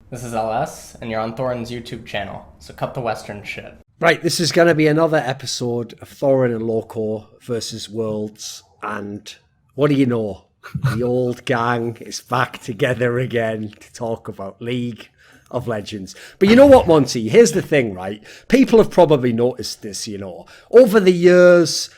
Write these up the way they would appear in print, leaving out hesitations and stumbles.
This is LS, and you're on Thorin's YouTube channel, so cut the Western shit. Right, this is going to be another episode of Thorin and Loco versus Worlds, and what do you know? The old gang is back together again to talk about League of Legends. But you know what, Monty? Here's the thing, right? People have probably noticed this, Over the years,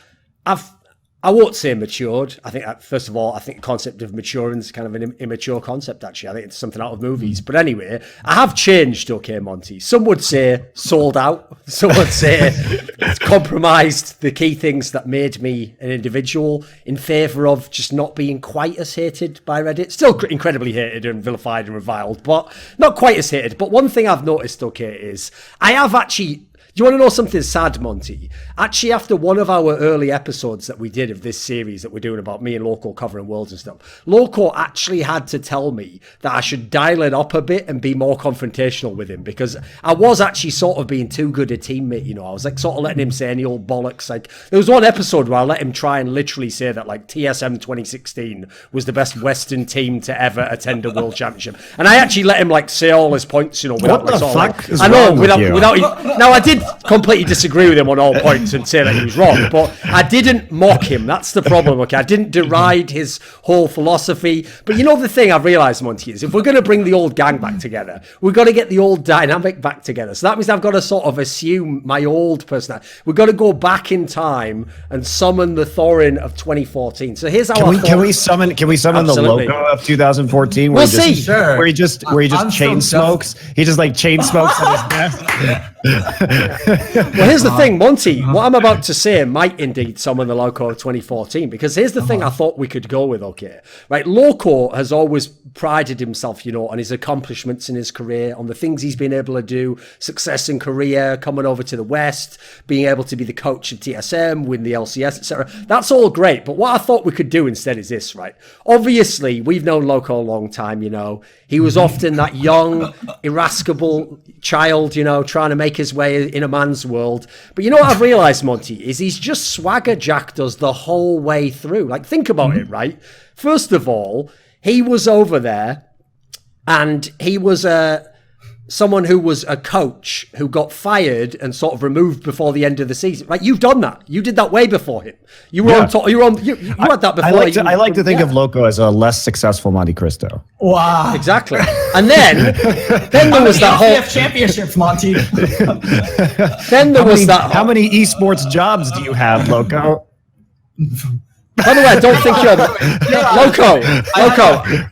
I won't say matured. I think, first of all, I think the concept of maturing is kind of an immature concept, actually. I think it's something out of movies. But anyway, I have changed, okay, Monty? Some would say sold out. Some would say it's compromised the key things that made me an individual in favour of just not being quite as hated by Reddit. Still incredibly hated and vilified and reviled, but not quite as hated. But one thing I've noticed, okay, is I have actually... Do you want to know something sad, Monty? Actually, after one of our early episodes that we did of this series that we're doing about me and Loco covering Worlds and stuff, Loco actually had to tell me that I should dial it up a bit and be more confrontational with him, because I was actually sort of being too good a teammate, I was like sort of letting him say any old bollocks. Like, there was one episode where I let him try and literally say that like TSM 2016 was the best Western team to ever attend a World Championship. And I actually let him like say all his points, without what the like, fuck is I know, wrong with you? Now I did completely disagree with him on all points and say that he was wrong, but I didn't mock him. That's the problem, okay? I didn't deride his whole philosophy. But the thing I've realised, Monty, is if we're going to bring the old gang back together, we've got to get the old dynamic back together. So that means I've got to sort of assume my old personality. We've got to go back in time and summon the Thorin of 2014. So here's how can we summon Absolutely. the Loco of 2014 We'll see. Where he just chain smokes. He just like chain smokes at his desk. Well, here's the thing, Monty. What I'm about to say might indeed summon the Loco of 2014, because here's the thing I thought we could go with, okay? Right, Loco has always prided himself, on his accomplishments in his career, on the things he's been able to do, success in Korea, coming over to the West, being able to be the coach of TSM, win the LCS, etc. That's all great, but what I thought we could do instead is this, right? Obviously, we've known Loco a long time, He was often that young, irascible child, trying to make his way in a man's world. But what I've realised, Monty, is he's just swagger jacked us the whole way through. Like, think about it, right? First of all, he was over there and he was someone who was a coach who got fired and sort of removed before the end of the season. Right? You've done that. You did that way before him. You were on top. You had that before. I like to think of Loco as a less successful MonteCristo. Wow. Exactly. And then there was that whole championships, Monty. Then there was that. How many esports jobs do you have, Loco? By the way, I don't think Loco.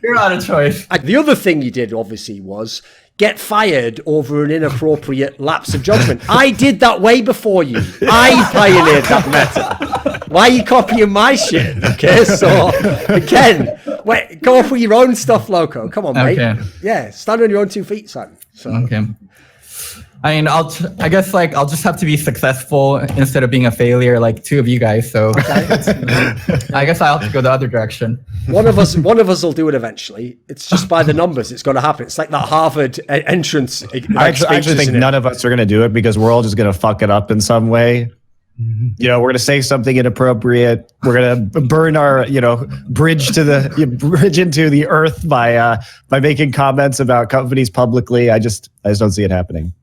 You're out of choice. The other thing you did, obviously, was get fired over an inappropriate lapse of judgment. I did that way before you. I pioneered that meta. Why are you copying my shit? Okay, so again, wait, go off with your own stuff, Loco. Come on, mate. Okay. Yeah, stand on your own 2 feet, son. So. Okay. I mean, I guess I'll just have to be successful instead of being a failure, like two of you guys. So I guess I'll have to go the other direction. One of us will do it eventually. It's just by the numbers. It's going to happen. It's like that Harvard entrance. I actually think none of us are going to do it because we're all just going to fuck it up in some way. We're going to say something inappropriate. We're going to burn our, bridge into the earth by making comments about companies publicly. I just don't see it happening.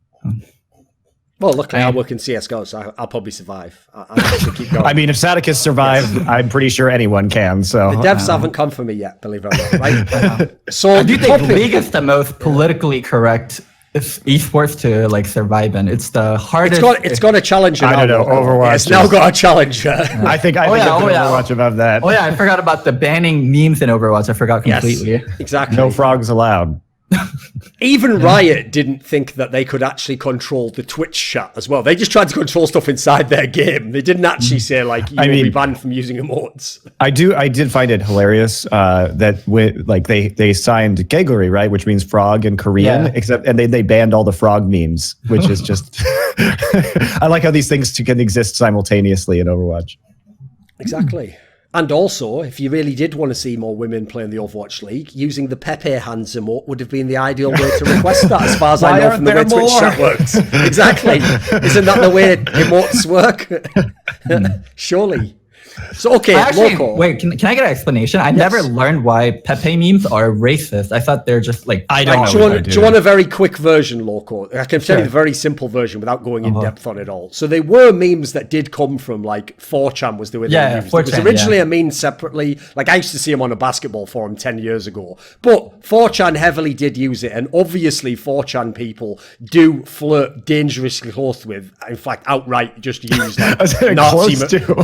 Well, luckily I work in CSGO, so I'll probably survive. I'll have to keep going. I mean, if Sadicus survived, I'm pretty sure anyone can. So the devs haven't come for me yet, believe it or not. Right? So I do think League is the most politically correct esports to survive in. It's the hardest. It's got a challenger. I don't know. Overwatch. It's now got a challenger. I think Overwatch above that. Oh yeah, I forgot about the banning memes in Overwatch. I forgot completely. Yes, exactly. No frogs allowed. Even Riot didn't think that they could actually control the Twitch chat as well. They just tried to control stuff inside their game. They didn't actually say will be banned from using emotes. I did find it hilarious that they signed Geguri, right, which means frog in Korean, and they banned all the frog memes, which is just I like how these things can exist simultaneously in Overwatch. Exactly. And also, if you really did want to see more women play in the Overwatch League, using the Pepe hands emote would have been the ideal way to request that, as far as I know from the way Twitch chat works. Exactly. Isn't that the way emotes work? Surely. So okay, Loco. Wait, can I get an explanation? I never learned why Pepe memes are racist. I thought they're just like I don't know. Do you want a very quick version, Loco? I can tell you the very simple version without going in depth on it all. So they were memes that did come from like 4chan was the way they were used. It was originally a meme separately. Like I used to see them on a basketball forum 10 years ago. But 4chan heavily did use it, and obviously 4chan people do flirt dangerously close with, in fact, outright just use like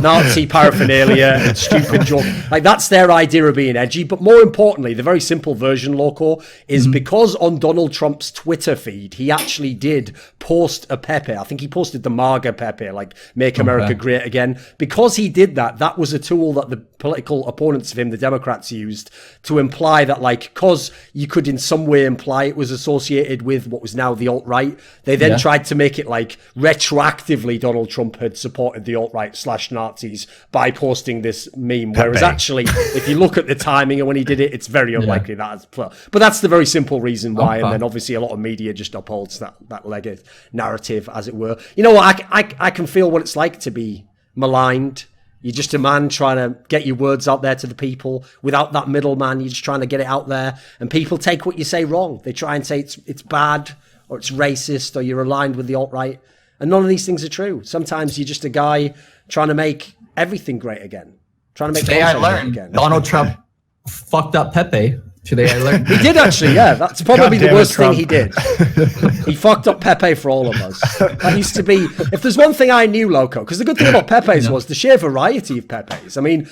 Nazi paraphernalia and stupid joke. Like that's their idea of being edgy. But more importantly, the very simple version, Loco, is because on Donald Trump's Twitter feed, he actually did post a Pepe. I think he posted the MAGA Pepe, like Make America Great Again. Because he did that, that was a tool that the political opponents of him, the Democrats, used to imply that, like, because you could in some way imply it was associated with what was now the alt-right, they then tried to make it like retroactively Donald Trump had supported the alt-right / Nazis by posting this meme. Pepe. Whereas actually, if you look at the timing and when he did it, it's very unlikely that. But that's the very simple reason why. And then obviously a lot of media just upholds that legacy narrative, as it were. You know what? I can feel what it's like to be maligned. You're just a man trying to get your words out there to the people without that middleman. You're just trying to get it out there, and people take what you say wrong. They try and say it's bad or it's racist or you're aligned with the alt-right, and none of these things are true. Sometimes you're just a guy trying to make everything great again, trying to make today I learned again. Donald Trump fucked up Pepe. Today I learned he did actually. Yeah, that's probably the worst thing he did. He fucked up Pepe for all of us. That used to be. If there's one thing I knew, Loco, because the good thing about Pepe's was the sheer variety of Pepe's. I mean,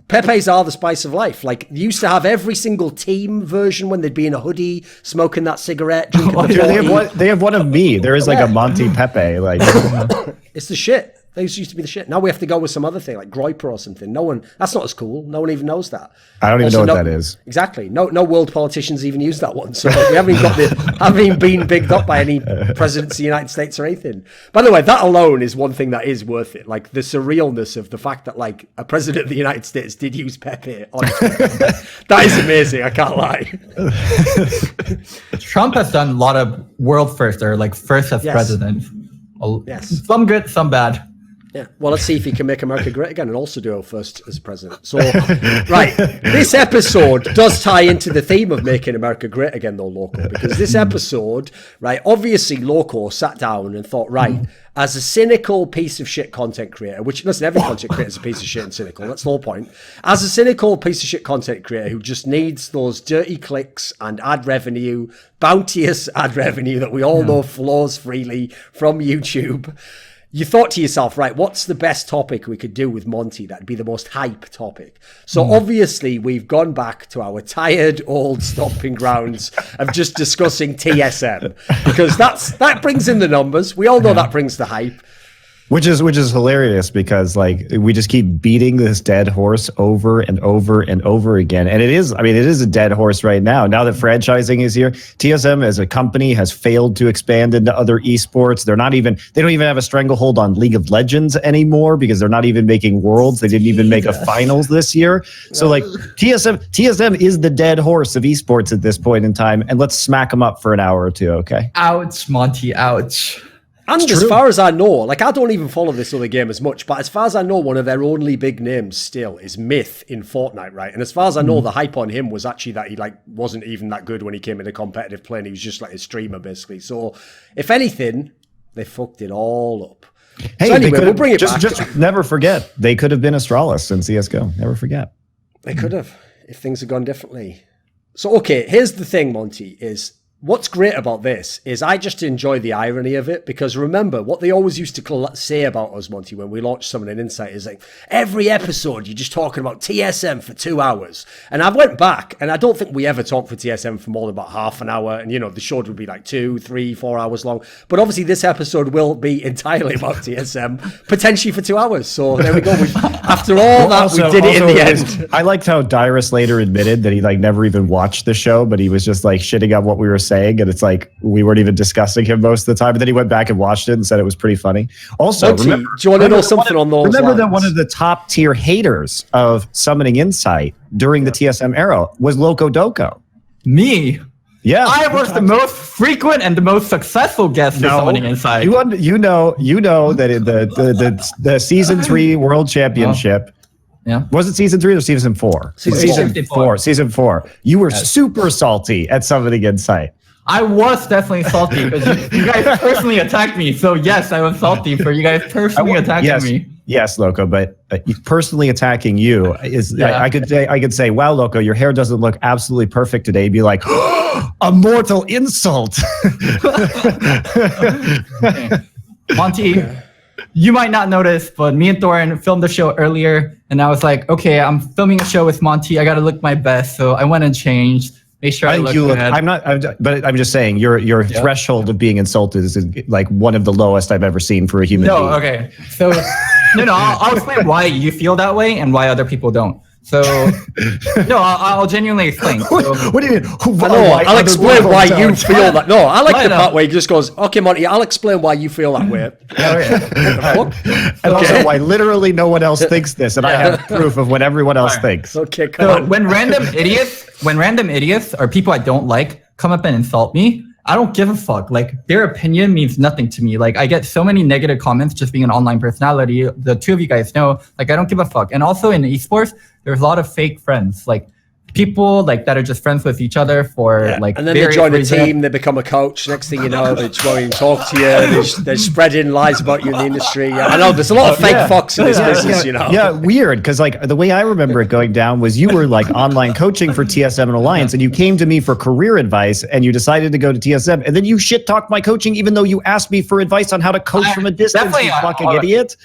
Pepe's are the spice of life. Like you used to have every single team version when they'd be in a hoodie, smoking that cigarette. They have one of me. There is like a Monty Pepe. Like it's the shit. Those used to be the shit. Now we have to go with some other thing like Groiper or something. That's not as cool. No one even knows that. I don't even know what that is. Exactly. No world politicians even use that one. So we haven't even been bigged up by any presidents of the United States or anything. By the way, that alone is one thing that is worth it. Like the surrealness of the fact that like a president of the United States did use Pepe on Twitter. That is amazing. I can't lie. Trump has done a lot of world first or like first as president. Yes. Some good, some bad. Yeah, well, let's see if he can make America great again and also do it first as president. So, right, this episode does tie into the theme of making America great again, though, Loco, because this episode, right, obviously Loco sat down and thought, right, as a cynical piece of shit content creator, which, listen, every content creator is a piece of shit and cynical, that's the whole point. As a cynical piece of shit content creator who just needs those dirty clicks and ad revenue, bounteous ad revenue that we all know flows freely from YouTube, you thought to yourself, right, what's the best topic we could do with Monty that'd be the most hype topic? So obviously we've gone back to our tired old stomping grounds of just discussing TSM, because that brings in the numbers. We all know that brings the hype. Which is hilarious because like we just keep beating this dead horse over and over and over again. And it is a dead horse right now. Now that franchising is here, TSM as a company has failed to expand into other esports. They don't even have a stranglehold on League of Legends anymore because they're not even making worlds. They didn't even make a finals this year. So like TSM is the dead horse of esports at this point in time. And let's smack them up for an hour or two, okay? Ouch, Monty, ouch. And as far as I know, like I don't even follow this other game as much, but as far as I know, one of their only big names still is Myth in Fortnite, right? And as far as I know, the hype on him was actually that he like wasn't even that good when he came into competitive play, and he was just like a streamer basically. So if anything, they fucked it all up. Hey, so anyway, we'll bring it back. Just never forget, they could have been Astralis in CSGO. Never forget. They could have, if things had gone differently. So okay, here's the thing, Monty, is what's great about this is I just enjoy the irony of it, because remember what they always used to say about us, Monty, when we launched Summoning Insight is like, every episode you're just talking about TSM for 2 hours. And I went back and I don't think we ever talked for TSM for more than about half an hour. And, you know, the show would be like 2, 3, 4 hours long. But obviously this episode will be entirely about TSM, potentially for 2 hours. So there we go. After all we did it in the end. I liked how Dyrus later admitted that he like never even watched the show, but he was just like shitting on what we were saying. And it's like we weren't even discussing him most of the time. But then he went back and watched it and said it was pretty funny. Also, do you want to know something on those Remember lines? that one of the top tier haters of Summoning Insight during the TSM era was Loco Doco. Me? Yeah. I was the most frequent and the most successful guest for Summoning Insight. You know that in the season 3 World Championship, Yeah. Was it season 3 or season 4? Season 4. Season 4. You were super salty at Summoning Insight. I was definitely salty because you guys personally attacked me. So yes, I was salty for you guys personally attacking me. Yes, Loco, but personally attacking you is. I could say, wow, Loco, your hair doesn't look absolutely perfect today. Be like, a mortal insult. Monty, you might not notice, but me and Thorin filmed the show earlier, and I was like, okay, I'm filming a show with Monty. I got to look my best, so I went and changed. Make sure I look good. But I'm just saying, your threshold of being insulted is like one of the lowest I've ever seen for a human being. Okay. So, I'll explain why you feel that way and why other people don't. So, I'll genuinely explain. So, what do you mean? I'll explain why you feel that. No, I like the part where he just goes, okay, Monty, I'll explain why you feel that way. And also why literally no one else thinks this, and I have proof of what everyone else thinks. Okay, come on. When random idiots or people I don't like come up and insult me, I don't give a fuck. Like, their opinion means nothing to me. Like, I get so many negative comments just being an online personality. The two of you guys know, like, I don't give a fuck. And also in esports, there's a lot of fake friends. Like, people like that are just friends with each other for like, and then they join a team, they become a coach. Next thing you know, they just won't even talk to you. They're spreading lies about you in the industry. I know there's a lot of fake fucks in this business, you know. Yeah, weird. Because like the way I remember it going down was you were like online coaching for TSM and Alliance, and you came to me for career advice, and you decided to go to TSM, and then you shit talked my coaching, even though you asked me for advice on how to coach from a distance. You fucking idiot.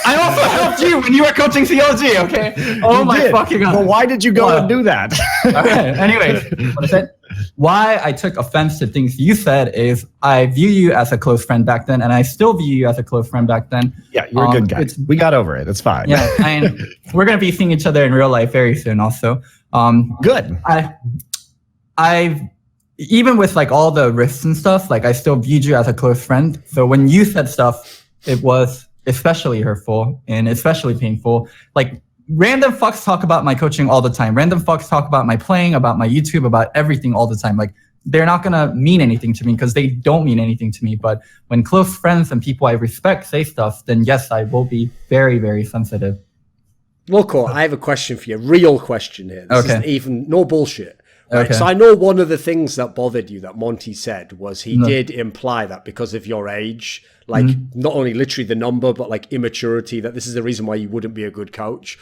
I also helped you when you were coaching CLG. Okay. Oh my fucking god. Well, why did you go and do that? Okay. Anyways, what I said, why I took offense to things you said is I view you as a close friend back then, and I still view you as a close friend back then. Yeah, you're a good guy. We got over it. It's fine. Yeah, and we're gonna be seeing each other in real life very soon. Also, good. I even with like all the risks and stuff, like I still viewed you as a close friend. So when you said stuff, it was especially hurtful and especially painful. Like, random fucks talk about my coaching all the time. Random fucks talk about my playing, about my YouTube, about everything all the time. Like, they're not going to mean anything to me because they don't mean anything to me. But when close friends and people I respect say stuff, then yes, I will be very, very sensitive. Loco, I have a question for you. Real question here. This isn't even no bullshit. Right? Okay. So I know one of the things that bothered you that Monty said was he did imply that because of your age, like not only literally the number, but like immaturity, that this is the reason why you wouldn't be a good coach.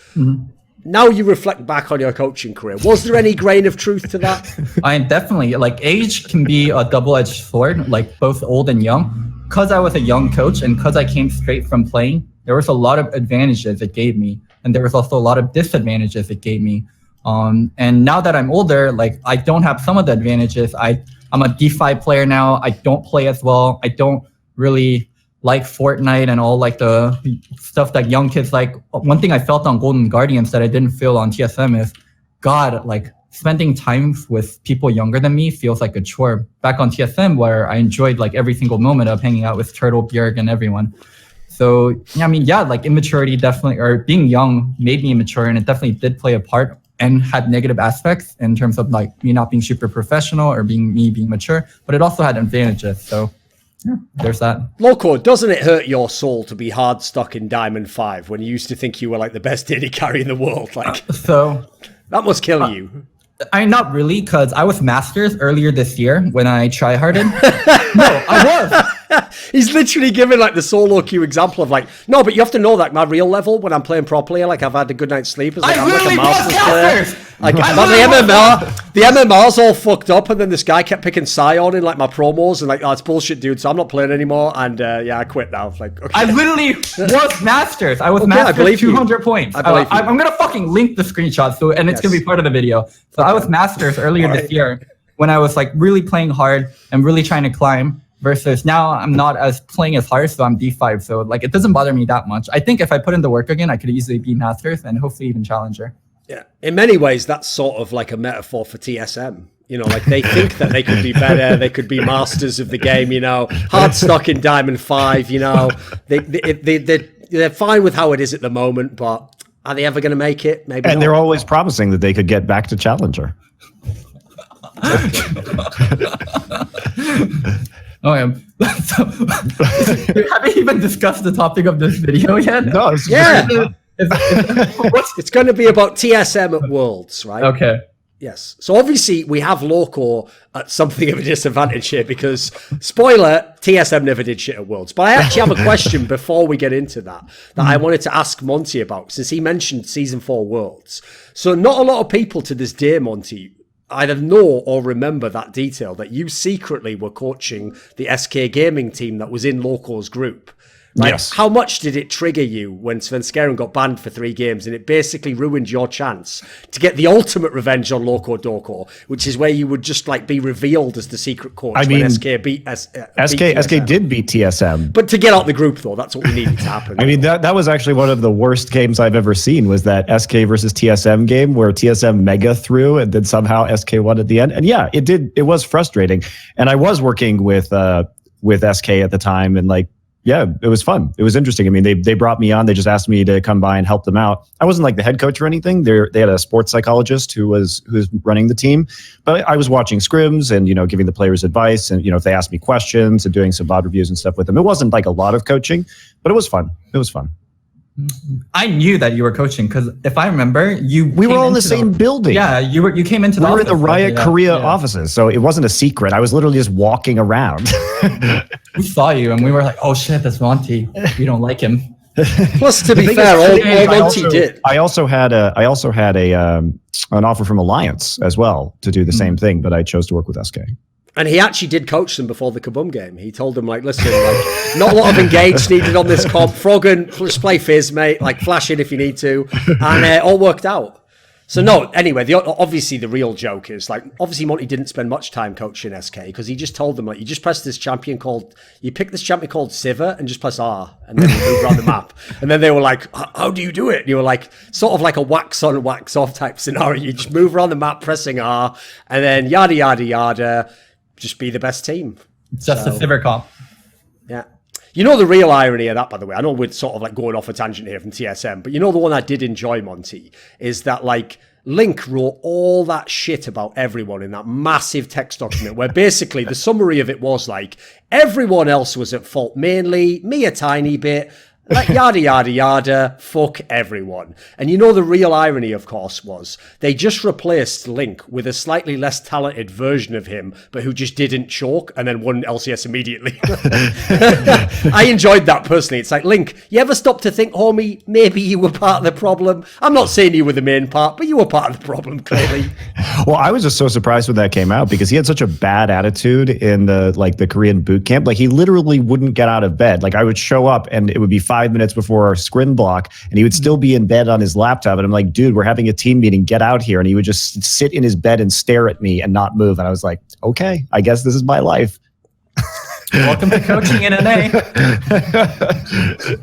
Now you reflect back on your coaching career. Was there any grain of truth to that? I definitely, like, age can be a double-edged sword, like both old and young. Because I was a young coach and because I came straight from playing, there was a lot of advantages it gave me. And there was also a lot of disadvantages it gave me. And now that I'm older, like, I don't have some of the advantages. I'm a D5 player now. I don't play as well. I don't really like Fortnite and all like the stuff that young kids like. One thing I felt on Golden Guardians that I didn't feel on TSM is, God, like, spending time with people younger than me feels like a chore. Back on TSM, where I enjoyed like every single moment of hanging out with Turtle, Bjerg, and everyone. So, yeah, I mean, yeah, like immaturity definitely, or being young made me immature, and it definitely did play a part and had negative aspects in terms of like me not being super professional or me being mature, but it also had advantages. So yeah, there's that. Loco, doesn't it hurt your soul to be hard stuck in Diamond 5 when you used to think you were like the best AD carry in the world? Like, so that must kill you. I not really, because I was Masters earlier this year when I tryharded. No, I was. He's literally giving like the solo queue example of like, no, but you have to know that my real level when I'm playing pro player, like I've had a good night's sleep. It's like I'm like a Masters player. Like, but the MMR's all fucked up, and then this guy kept picking Scion in like my promos, and like, oh, it's bullshit, dude. So I'm not playing anymore, and yeah, I quit now. Like, okay. I literally was Masters. I was Masters 200 points. I'm gonna fucking link the screenshot, so and it's gonna be part of the video. So I was Masters earlier this year when I was like really playing hard and really trying to climb. Versus now I'm not as playing as hard, so I'm D5. So like it doesn't bother me that much. I think if I put in the work again, I could easily be Masters and hopefully even Challenger. Yeah, in many ways, that's sort of like a metaphor for TSM. You know, like they think that they could be better, they could be masters of the game. You know, hard stuck in Diamond 5. You know, they're fine with how it is at the moment, but are they ever going to make it? Maybe. And they're always promising that they could get back to Challenger. Oh, yeah. So, we haven't even discussed the topic of this video yet. No, It's going to be about TSM at Worlds, right? Okay. Yes. So obviously we have Loco at something of a disadvantage here because, spoiler, TSM never did shit at Worlds. But I actually have a question before we get into that I wanted to ask Monty about, since he mentioned Season 4 Worlds. So not a lot of people to this day, Monty, either know or remember that detail, that you secretly were coaching the SK Gaming team that was in Loco's group. Right? Yes. How much did it trigger you when Svenskeren got banned for 3 games and it basically ruined your chance to get the ultimate revenge on TOhDoubleG, which is where you would just like be revealed as the secret coach when SK beat SK did beat TSM. But to get out the group, though, that's what we needed to happen. I mean, that was actually one of the worst games I've ever seen, was that SK versus TSM game where TSM mega threw and then somehow SK won at the end. And yeah, it was frustrating. And I was working with SK at the time, and like, yeah, it was fun. It was interesting. I mean, they brought me on. They just asked me to come by and help them out. I wasn't like the head coach or anything. They had a sports psychologist who was running the team. But I was watching scrims and, giving the players advice. And, if they asked me questions and doing some VOD reviews and stuff with them. It wasn't like a lot of coaching, but it was fun. It was fun. I knew that you were coaching because if I remember, we were all in the same building. Yeah, you came into the We were office. in the Riot Korea offices, so it wasn't a secret. I was literally just walking around. We saw you and we were like, oh shit, that's Monty. We don't like him. Plus, to be fair, all Monty did. I also had an offer from Alliance as well to do the same thing, but I chose to work with SK. And he actually did coach them before the Kabum game. He told them, like, listen, like, not a lot of engaged needed on this comp. Froggen, just play Fizz, mate. Like, flash in if you need to. And it all worked out. So, no, anyway, obviously the real joke is, like, obviously Monty didn't spend much time coaching SK because he just told them, like, you just press this champion called, you pick this champion called Sivir and just press R and then you move around the map. And then they were like, how do you do it? And you were like, sort of like a wax on, wax off type scenario. You just move around the map pressing R and then yada, yada, yada. Just be the best team. Just a Sivir comp. Yeah. You know the real irony of that, by the way, I know we're sort of like going off a tangent here from TSM, but you know the one I did enjoy, Monty, is that like Link wrote all that shit about everyone in that massive text document where basically the summary of it was like, everyone else was at fault mainly, me a tiny bit, like yada, yada, yada, fuck everyone. And you know the real irony, of course, was they just replaced Link with a slightly less talented version of him, but who just didn't choke and then won LCS immediately. I enjoyed that personally. It's like, Link, you ever stop to think, homie, maybe you were part of the problem? I'm not saying you were the main part, but you were part of the problem, clearly. Well, I was just so surprised when that came out because he had such a bad attitude in the Korean boot camp. Like, he literally wouldn't get out of bed. Like, I would show up and it would be 5 minutes before our scrim block and he would still be in bed on his laptop. And I'm like, dude, we're having a team meeting, get out here. And he would just sit in his bed and stare at me and not move. And I was like, okay, I guess this is my life. Welcome to coaching in NA.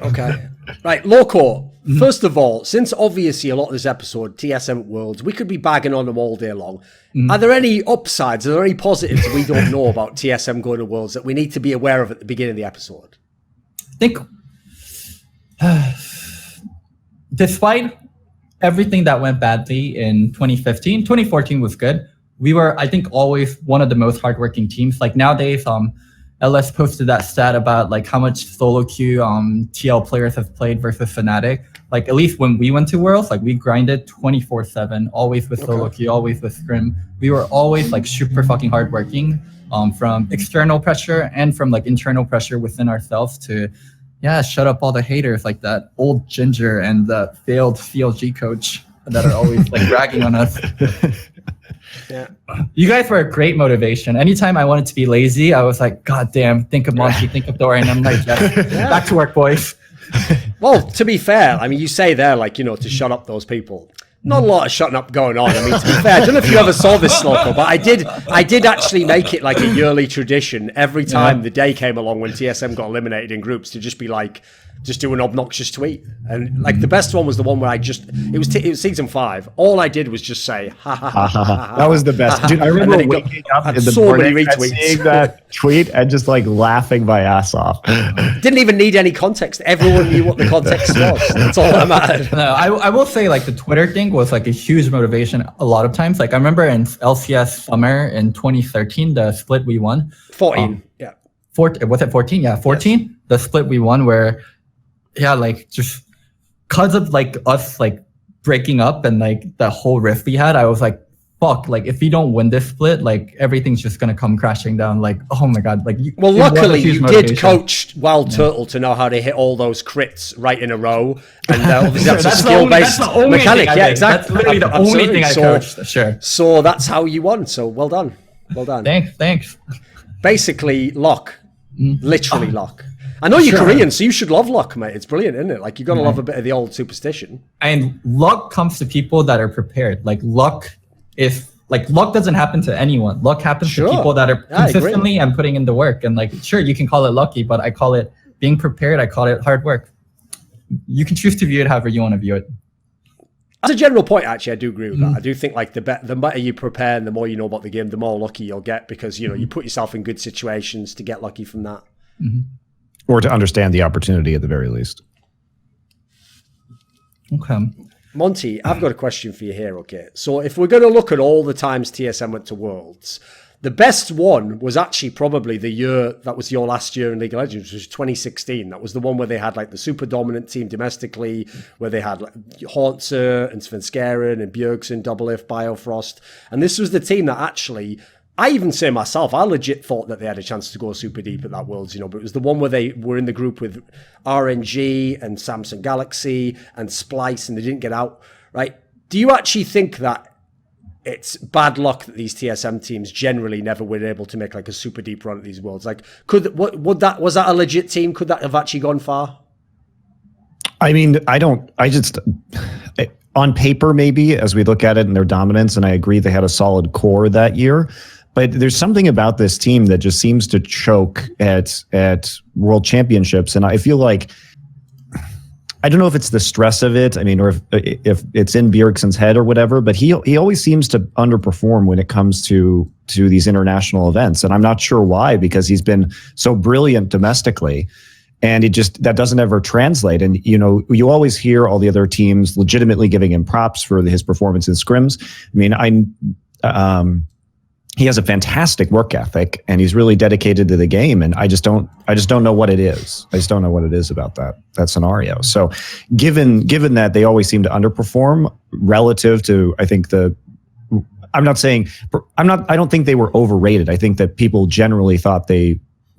Okay. Right, Loco. First of all, since obviously a lot of this episode, TSM at Worlds, we could be bagging on them all day long. Are there any upsides? Are there any positives we don't know about TSM going to Worlds that we need to be aware of at the beginning of the episode? I think despite everything that went badly in 2015, 2014 was good. We were, I think, always one of the most hardworking teams. Like nowadays, LS posted that stat about like how much solo queue TL players have played versus Fnatic. Like at least when we went to Worlds, like we grinded 24/7, always with solo queue, always with scrim. We were always like super fucking hardworking, from external pressure and from like internal pressure within ourselves to, yeah, shut up all the haters like that old Ginger and the failed CLG coach that are always like ragging on us. Yeah. You guys were a great motivation. Anytime I wanted to be lazy, I was like, God damn, think of Monty, think of Thorin. I'm like, yes, back to work, boys. Well, to be fair, I mean, you say there, like, you know, to shut up those people. Not a lot of shutting up going on. I mean, to be fair, I don't know if you ever saw this, Loco, but I did actually make it like a yearly tradition every time the day came along when TSM got eliminated in groups to just be like, just do an obnoxious tweet. And like the best one was the one where it was season 5. All I did was just say, ha ha ha. Ha. That was the best. Dude, I remember waking up in the morning and seeing that tweet and just like laughing my ass off. Didn't even need any context. Everyone knew what the context was. That's all that mattered. No, I will say like the Twitter thing was like a huge motivation a lot of times. Like I remember in LCS summer in 2013, the split we won. 14, yeah. Was it 14? Yeah, 14. Yes. The split we won where, yeah, like just because of like us like breaking up and like the whole rift we had, I was like, fuck, like if we don't win this split, like everything's just gonna come crashing down. Like, oh my god, like well, luckily you did coach Wild Turtle to know how to hit all those crits right in a row, and obviously that's a skill-based mechanic. Yeah, exactly. That's literally the only thing I coached. Sure. So that's how you won. So well done. Thanks. Basically, lock, literally lock. I know you're Korean, so you should love luck, mate. It's brilliant, isn't it? Like you gotta love a bit of the old superstition. And luck comes to people that are prepared. Like luck doesn't happen to anyone. Luck happens to people that are consistently and putting in the work. And like, sure, you can call it lucky, but I call it being prepared. I call it hard work. You can choose to view it however you want to view it. As a general point, actually, I do agree with that. I do think like the better you prepare and the more you know about the game, the more lucky you'll get because you put yourself in good situations to get lucky from that. Or to understand the opportunity at the very least. Okay. Monty, I've got a question for you here, okay? So if we're going to look at all the times TSM went to Worlds, the best one was actually probably the year, that was your last year in League of Legends, which was 2016. That was the one where they had like the super dominant team domestically, where they had like Hauntzer and Svenskeren and Bjergsen, Doublelift, Biofrost. And this was the team that actually, I even say myself, I legit thought that they had a chance to go super deep at that Worlds, but it was the one where they were in the group with RNG and Samsung Galaxy and Splice and they didn't get out, right? Do you actually think that it's bad luck that these TSM teams generally never were able to make like a super deep run at these Worlds? Like, was that a legit team? Could that have actually gone far? I mean, on paper, maybe, as we look at it and their dominance, and I agree they had a solid core that year, but there's something about this team that just seems to choke at world championships. And I feel like, I don't know if it's the stress of it, I mean, or if it's in Bjergsen's head or whatever, but he always seems to underperform when it comes to these international events. And I'm not sure why, because he's been so brilliant domestically. And that doesn't ever translate. And, you always hear all the other teams legitimately giving him props for his performance in scrims. I mean, he has a fantastic work ethic and he's really dedicated to the game. And I just don't know what it is. I just don't know what it is about that scenario. So given that they always seem to underperform relative to, I think I don't think they were overrated. I think that people generally thought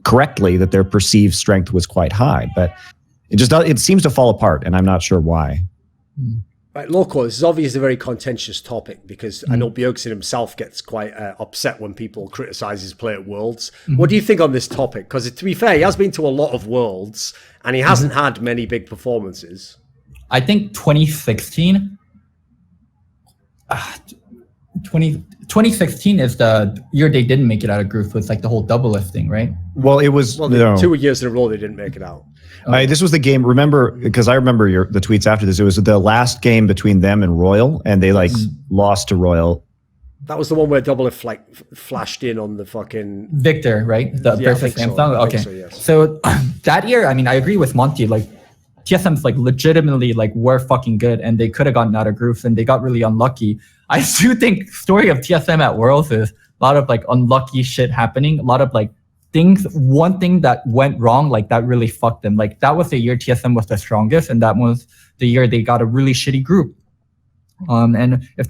correctly that their perceived strength was quite high, but it seems to fall apart, and I'm not sure why. Right, Loco, this is obviously a very contentious topic because I know Bjergsen himself gets quite upset when people criticize his play at Worlds. What do you think on this topic? Because to be fair, he has been to a lot of Worlds and he hasn't had many big performances. I think 2016 is the year they didn't make it out of groups with like the whole double lifting, right? Well, it was 2 years in a row they didn't make it out. This was the game. Remember, because I remember the tweets after this. It was the last game between them and Royal, and they lost to Royal. That was the one where Doublelift like flashed in on the fucking Victor, right? Versus Samsung. So. Okay, so, yes. So that year, I mean, I agree with Monty. Like TSM's like legitimately like were fucking good, and they could have gotten out of groups, and they got really unlucky. I do think story of TSM at Worlds is a lot of like unlucky shit happening. A lot of like things. One thing that went wrong, like that really fucked them. Like that was the year TSM was the strongest, and that was the year they got a really shitty group. And if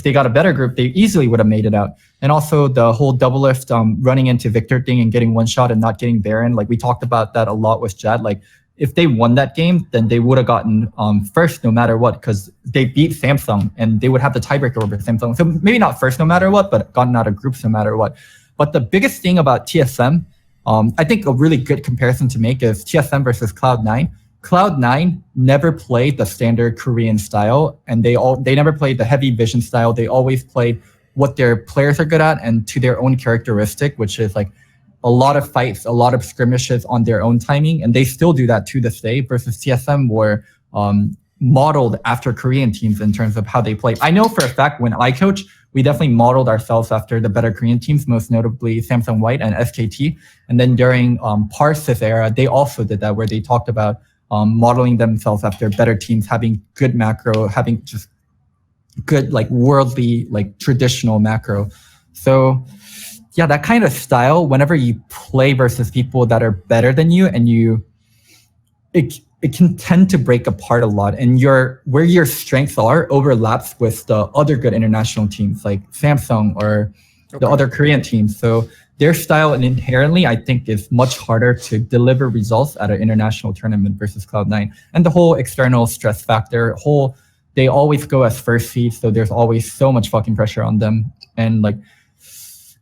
they got a better group, they easily would have made it out. And also the whole double lift, running into Victor thing and getting one shot and not getting Baron. Like we talked about that a lot with Jad. Like if they won that game, then they would have gotten first no matter what, because they beat Samsung and they would have the tiebreaker over Samsung. So maybe not first no matter what, but gotten out of groups no matter what. But the biggest thing about TSM, I think a really good comparison to make is TSM versus Cloud9. Cloud9 never played the standard Korean style, and they never played the heavy vision style. They always played what their players are good at and to their own characteristic, which is like a lot of fights, a lot of skirmishes on their own timing, and they still do that to this day. Versus TSM were modeled after Korean teams in terms of how they play. I know for a fact when I coach, we definitely modeled ourselves after the better Korean teams, most notably Samsung White and SKT. And then during Parsys era, they also did that, where they talked about modeling themselves after better teams, having good macro, having just good like worldly, like traditional macro. So yeah, that kind of style, whenever you play versus people that are better than you, and it can tend to break apart a lot, and where your strengths are overlaps with the other good international teams like Samsung or the other Korean teams. So their style inherently, I think, is much harder to deliver results at an international tournament versus Cloud9. And the whole external stress factor, they always go as first seed, so there's always so much fucking pressure on them. And like,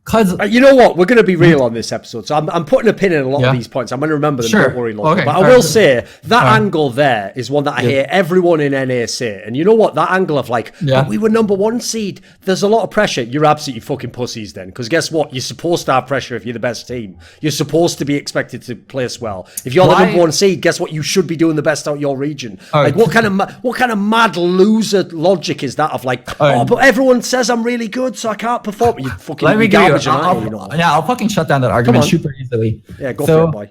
cause you know what, we're going to be real on this episode, so I'm putting a pin in a lot of these points. I'm going to remember them. Don't worry, Loco. But I will say that angle there is one that I hear everyone in NA say. And you know what, that angle of like, but we were number 1 seed. There's a lot of pressure. You're absolutely fucking pussies then, because guess what? You're supposed to have pressure if you're the best team. You're supposed to be expected to place well. If you're the number 1 seed, guess what? You should be doing the best out of your region. Like, what kind of mad loser logic is that? Of like, but everyone says I'm really good, so I can't perform. You fucking garbage. I'll fucking shut down that argument super easily. Yeah, go for it, boy.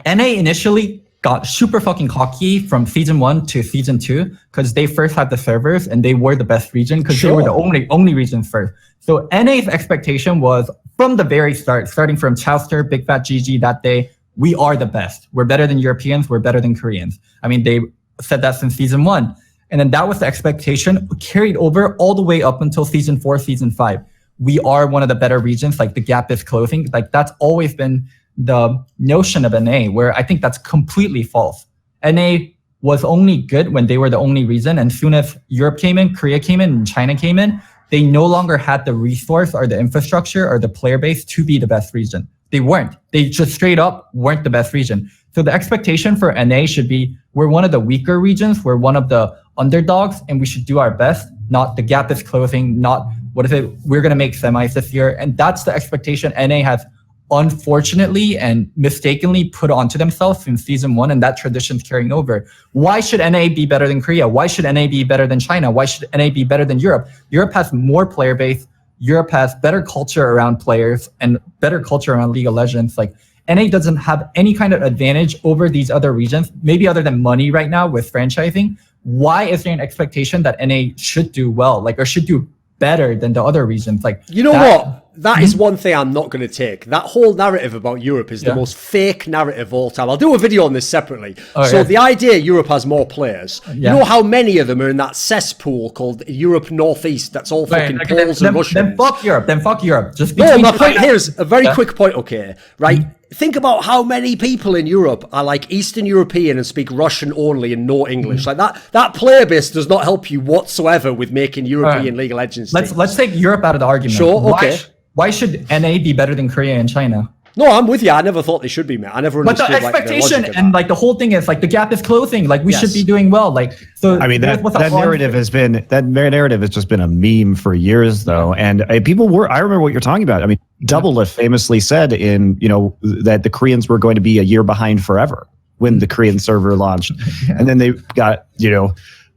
NA initially got super fucking cocky from season 1 to season 2 because they first had the servers and they were the best region because they were the only region first. So NA's expectation was from the very start, starting from Chowster, Big Fat GG that day, we are the best. We're better than Europeans. We're better than Koreans. I mean, they said that since season 1. And then that was the expectation carried over all the way up until season 4, season 5. We are one of the better regions, like the gap is closing. Like that's always been the notion of NA, where I think that's completely false. NA was only good when they were the only region, and soon as Europe came in, Korea came in, and China came in, they no longer had the resource or the infrastructure or the player base to be the best region. They weren't. They just straight up weren't the best region. So the expectation for NA should be, we're one of the weaker regions, we're one of the underdogs, and we should do our best, not the gap is closing, not we're going to make semis this year. And that's the expectation NA has unfortunately and mistakenly put onto themselves in season 1, and that tradition's carrying over. Why should NA be better than Korea? Why should NA be better than China? Why should NA be better than Europe? Europe has more player base. Europe has better culture around players and better culture around League of Legends. Like, NA doesn't have any kind of advantage over these other regions, maybe other than money right now with franchising. Why is there an expectation that NA should do well, like, or should do better than the other regions? Like, you know what? That is one thing I'm not going to take. That whole narrative about Europe is the most fake narrative of all time. I'll do a video on this separately. The idea Europe has more players, you know how many of them are in that cesspool called Europe Northeast? That's all fucking Poles and Russians. Then fuck Europe. Then fuck Europe. Just no, my point here is a very quick point, okay? Right? Think about how many people in Europe are like Eastern European and speak Russian only and no English. Like that player base does not help you whatsoever with making European League of Legends. Let's take Europe out of the argument. Sure, okay. Why should NA be better than Korea and China? No, I'm with you. I never thought they should be, man. I never understood. But the expectation and like the whole thing is like the gap is closing. Like we should be doing well. Like so. I mean that narrative has just been a meme for years, though. And people were. I remember what you're talking about. I mean, DoubleLift famously said that the Koreans were going to be a year behind forever when the Korean server launched, and then they got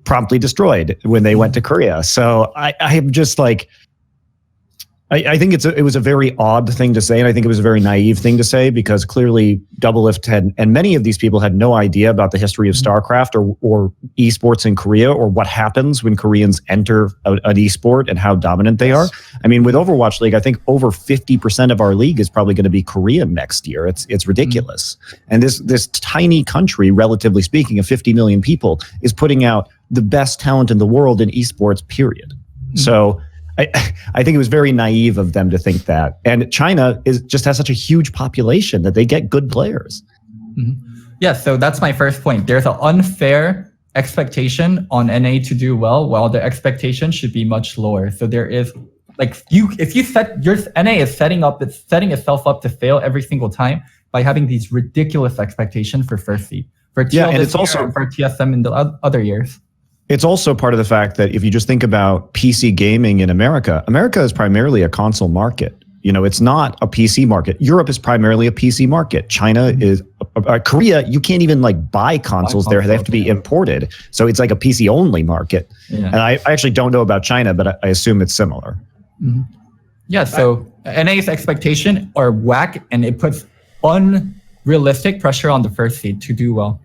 promptly destroyed when they went to Korea. So I'm just like. I think it was a very odd thing to say, and I think it was a very naive thing to say, because clearly DoubleLift had, and many of these people had no idea about the history of StarCraft or esports in Korea, or what happens when Koreans enter an esport and how dominant they are. I mean, with Overwatch League, I think over 50% of our league is probably going to be Korean next year. It's ridiculous. And this tiny country, relatively speaking, of 50 million people, is putting out the best talent in the world in esports, period. So I think it was very naive of them to think that. And China just has such a huge population that they get good players. Yeah, so that's my first point. There's an unfair expectation on NA to do well, while the expectation should be much lower. So there is, like, if you set your NA is setting itself up to fail every single time by having these ridiculous expectations for first seed. For TL and it's also for TSM in the other years. It's also part of the fact that if you just think about PC gaming in America, America is primarily a console market. It's not a PC market. Europe is primarily a PC market. China is Korea. You can't even buy consoles there. They have to be imported. So it's like a PC only market. Yeah. And I actually don't know about China, but I assume it's similar. Yeah. So NA's expectation are whack, and it puts unrealistic pressure on the first seed to do well.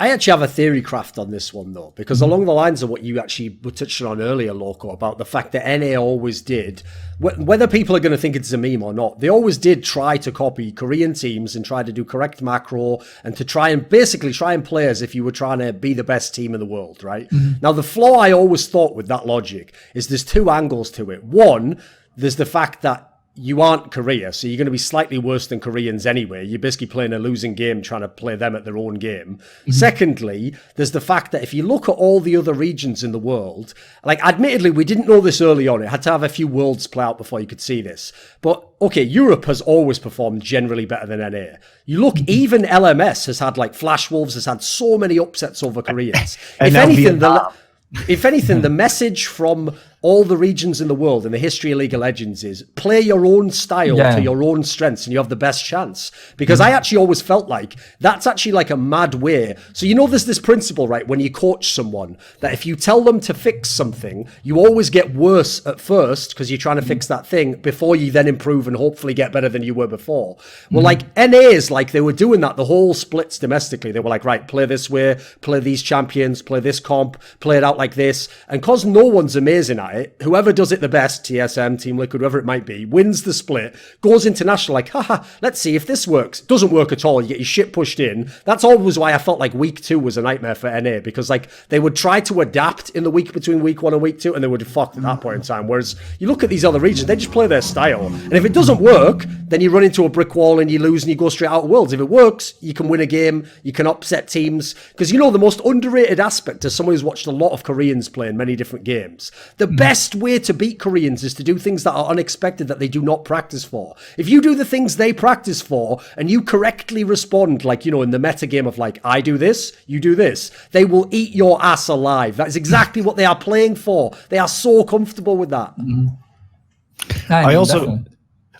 I actually have a theory craft on this one, though, because along the lines of what you actually were touching on earlier, Loco, about the fact that NA always did, whether people are going to think it's a meme or not, they always did try to copy Korean teams and try to do correct macro and to try and play as if you were trying to be the best team in the world, right? Now, the flaw I always thought with that logic is there's two angles to it. One, there's the fact that you aren't Korea, so you're going to be slightly worse than Koreans anyway. You're basically playing a losing game trying to play them at their own game. Secondly, there's the fact that if you look at all the other regions in the world, like admittedly, we didn't know this early on. It had to have a few worlds play out before you could see this. But okay, Europe has always performed generally better than NA. You look, even LMS has had like Flash Wolves, has had so many upsets over Koreans. If anything, the message from all the regions in the world in the history of League of Legends is play your own style to your own strengths and you have the best chance. Because I actually always felt like that's actually like a mad way. So you know there's this principle, right, when you coach someone, that if you tell them to fix something, you always get worse at first because you're trying to fix that thing before you then improve and hopefully get better than you were before. Well, like NAs, like they were doing that the whole splits domestically. They were like, right, play this way, play these champions, play this comp, play it out like this. And because no one's amazing at it, whoever does it the best, TSM, Team Liquid, whoever it might be, wins the split, goes international like, haha, let's see if this works. It doesn't work at all. You get your shit pushed in. That's always why I felt like week 2 was a nightmare for NA, because like they would try to adapt in the week between week 1 and week 2 and they would have fucked at that point in time. Whereas you look at these other regions, they just play their style. And if it doesn't work, then you run into a brick wall and you lose and you go straight out of Worlds. If it works, you can win a game, you can upset teams. Because you know the most underrated aspect as someone who's watched a lot of Koreans play in many different games, the best way to beat Koreans is to do things that are unexpected that they do not practice for. If you do the things they practice for and you correctly respond, like, you know, in the meta game of like, I do this, you do this, they will eat your ass alive. That is exactly what they are playing for. They are so comfortable with that.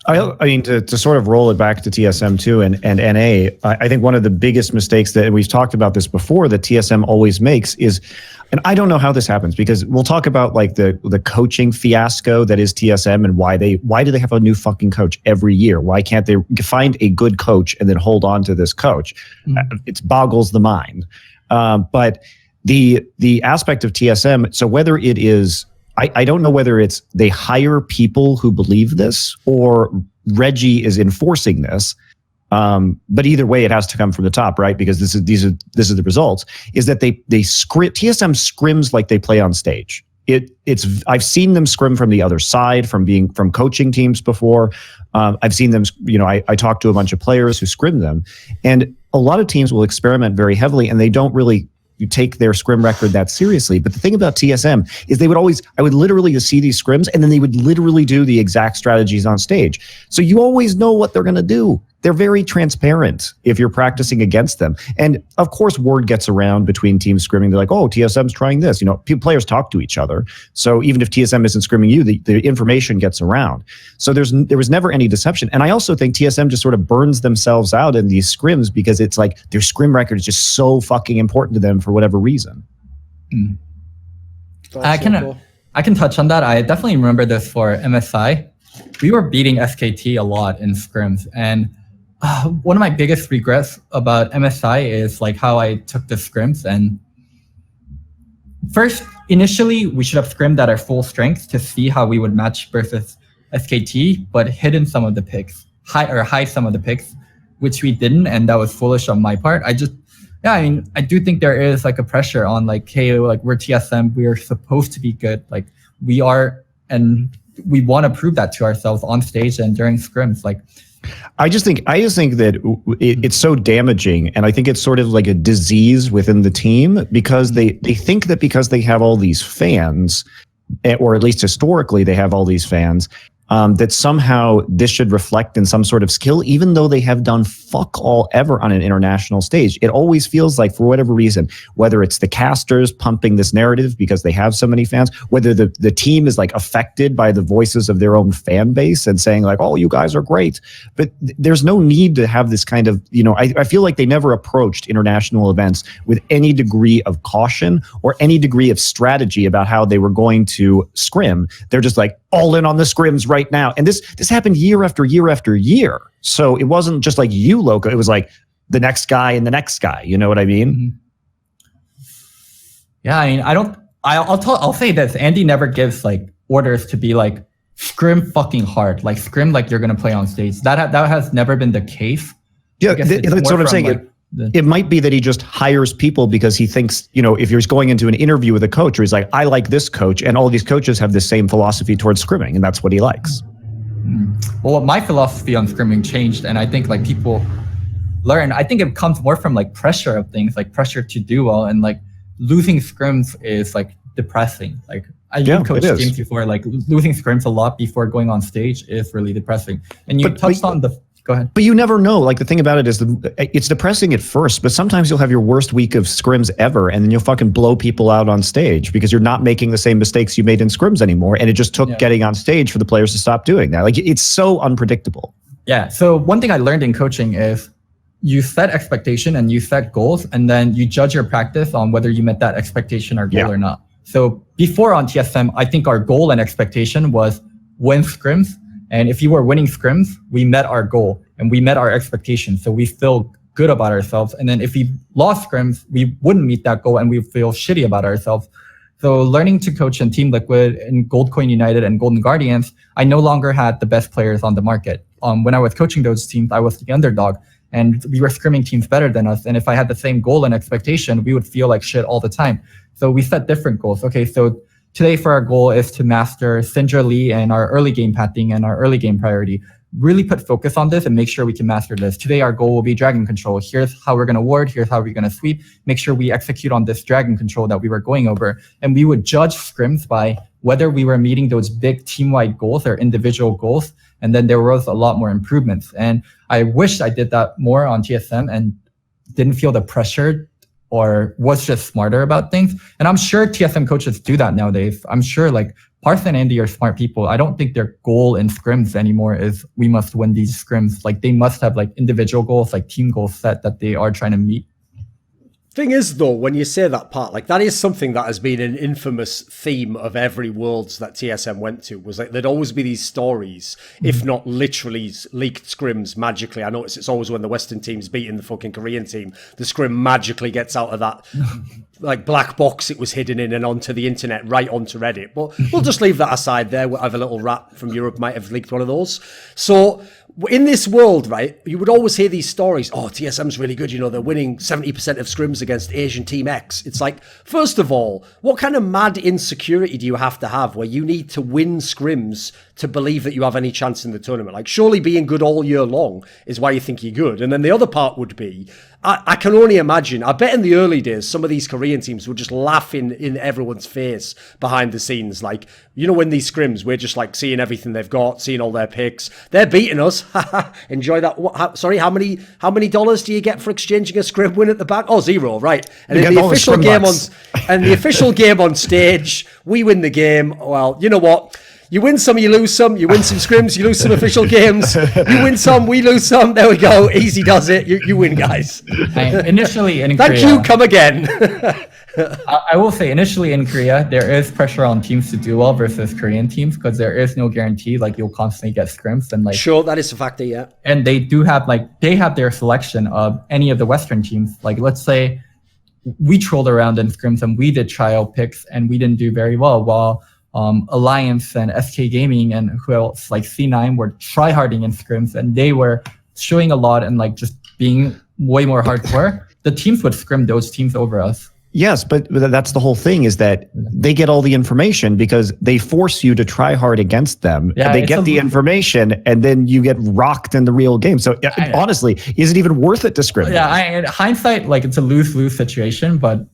I mean, to sort of roll it back to TSM too and NA, I think one of the biggest mistakes that, and we've talked about this before, that TSM always makes is, and I don't know how this happens, because we'll talk about like the coaching fiasco that is TSM and why do they have a new fucking coach every year? Why can't they find a good coach and then hold on to this coach? It boggles the mind. But the aspect of TSM, so whether it is, I don't know whether it's they hire people who believe this or Regi is enforcing this. But either way, it has to come from the top, right? Because this is the results. Is that they TSM scrims like they play on stage. I've seen them scrim from the other side, from coaching teams before. I've seen them. You know, I talked to a bunch of players who scrim them, and a lot of teams will experiment very heavily, and they don't really. You take their scrim record that seriously. But the thing about TSM is I would literally see these scrims and then they would literally do the exact strategies on stage. So you always know what they're going to do. They're very transparent if you're practicing against them. And of course, word gets around between teams scrimming. They're like, oh, TSM's trying this. You know, players talk to each other. So even if TSM isn't scrimming you, the information gets around. So there was never any deception. And I also think TSM just sort of burns themselves out in these scrims because it's like their scrim record is just so fucking important to them for whatever reason. I can touch on that. I definitely remember this for MSI. We were beating SKT a lot in scrims, and one of my biggest regrets about MSI is like how I took the scrims. And first, initially, we should have scrimmed at our full strength to see how we would match versus SKT, but hidden some of the picks, hide some of the picks, which we didn't, and that was foolish on my part. I do think there is like a pressure on like, hey, like we're TSM, we are supposed to be good, like we are, and we want to prove that to ourselves on stage and during scrims, like. I just think that it's so damaging, and I think it's sort of like a disease within the team because they think that because they have all these fans, or at least historically they have all these fans, that somehow this should reflect in some sort of skill, even though they have done fuck all ever on an international stage. It always feels like, for whatever reason, whether it's the casters pumping this narrative because they have so many fans, whether the team is like affected by the voices of their own fan base and saying like, oh, you guys are great. But there's no need to have this kind of, you know, I feel like they never approached international events with any degree of caution or any degree of strategy about how they were going to scrim. They're just like, all in on the scrims right now. And this happened year after year after year. So it wasn't just like you, Loco. It was like the next guy and the next guy. You know what I mean? Yeah, I mean, I'll say this. Andy never gives like orders to be like scrim fucking hard, like scrim like you're gonna play on stage. That has never been the case. Yeah, that's what I'm saying. It might be that he just hires people because he thinks, if you're going into an interview with a coach, or he's like, I like this coach, and all these coaches have the same philosophy towards scrimming, and that's what he likes. Well, my philosophy on scrimming changed, and I think like people learn. I think it comes more from like pressure of things, like pressure to do well, and like losing scrims is like depressing. Like I've coached games before, like losing scrims a lot before going on stage is really depressing. And you touched on the. Go ahead. But you never know. Like the thing about it is it's depressing at first, but sometimes you'll have your worst week of scrims ever, and then you'll fucking blow people out on stage because you're not making the same mistakes you made in scrims anymore. And it just took getting on stage for the players to stop doing that. Like it's so unpredictable. Yeah. So one thing I learned in coaching is you set expectation and you set goals, and then you judge your practice on whether you met that expectation or goal or not. So before on TSM, I think our goal and expectation was win scrims. And if you were winning scrims, we met our goal and we met our expectations. So we feel good about ourselves. And then if we lost scrims, we wouldn't meet that goal and we feel shitty about ourselves. So learning to coach in Team Liquid and Gold Coin United and Golden Guardians, I no longer had the best players on the market. When I was coaching those teams, I was the underdog and we were scrimming teams better than us. And if I had the same goal and expectation, we would feel like shit all the time. So we set different goals. Okay, so today for our goal is to master Syndra Lee and our early game pathing and our early game priority. Really put focus on this and make sure we can master this. Today our goal will be dragon control. Here's how we're going to ward. Here's how we're going to sweep. Make sure we execute on this dragon control that we were going over. And we would judge scrims by whether we were meeting those big team-wide goals or individual goals. And then there was a lot more improvements. And I wish I did that more on TSM and didn't feel the pressure or was just smarter about things. And I'm sure TSM coaches do that nowadays. I'm sure like Parth and Andy are smart people. I don't think their goal in scrims anymore is we must win these scrims. Like they must have like individual goals, like team goals set that they are trying to meet. Thing is, though, when you say that part, like that is something that has been an infamous theme of every Worlds that TSM went to, was like there'd always be these stories, if not literally leaked scrims magically. I notice it's always when the Western team's beating the fucking Korean team, the scrim magically gets out of that like black box it was hidden in and onto the internet, right onto Reddit. But we'll just leave that aside there. We'll have a little rat from Europe might have leaked one of those. So in this world, right, you would always hear these stories. Oh, TSM's really good. They're winning 70% of scrims against Asian Team X. It's like, first of all, what kind of mad insecurity do you have to have where you need to win scrims to believe that you have any chance in the tournament? Like, surely being good all year long is why you think you're good. And then the other part would be, I can only imagine, I bet in the early days, some of these Korean teams would just laugh in everyone's face behind the scenes. Like, when these scrims, we're just like seeing everything they've got, seeing all their picks. They're beating us. Enjoy that. How many dollars do you get for exchanging a scrim win at the back? Oh, 0, right. And in the official game on stage, we win the game. Well, you know what? You win some, you lose some. You win some scrims, you lose some official games. You win some, we lose some. There we go. Easy does it. You win, guys. Initially in Thank Korea, you. Come again. I will say initially in Korea, there is pressure on teams to do well versus Korean teams because there is no guarantee. Like you'll constantly get scrims and like. Sure, that is a factor. Yeah. And they do have they have their selection of any of the Western teams. Like let's say we trolled around in scrims and we did trial picks and we didn't do very well. While Alliance and SK Gaming and who else like C9 were tryharding in scrims and they were showing a lot and like just being way more hardcore. The teams would scrim those teams over us. Yes, but that's the whole thing is that they get all the information because they force you to try hard against them. Yeah, they get the information and then you get rocked in the real game. So honestly, is it even worth it to scrim? Yeah, in hindsight, like it's a lose-lose situation, but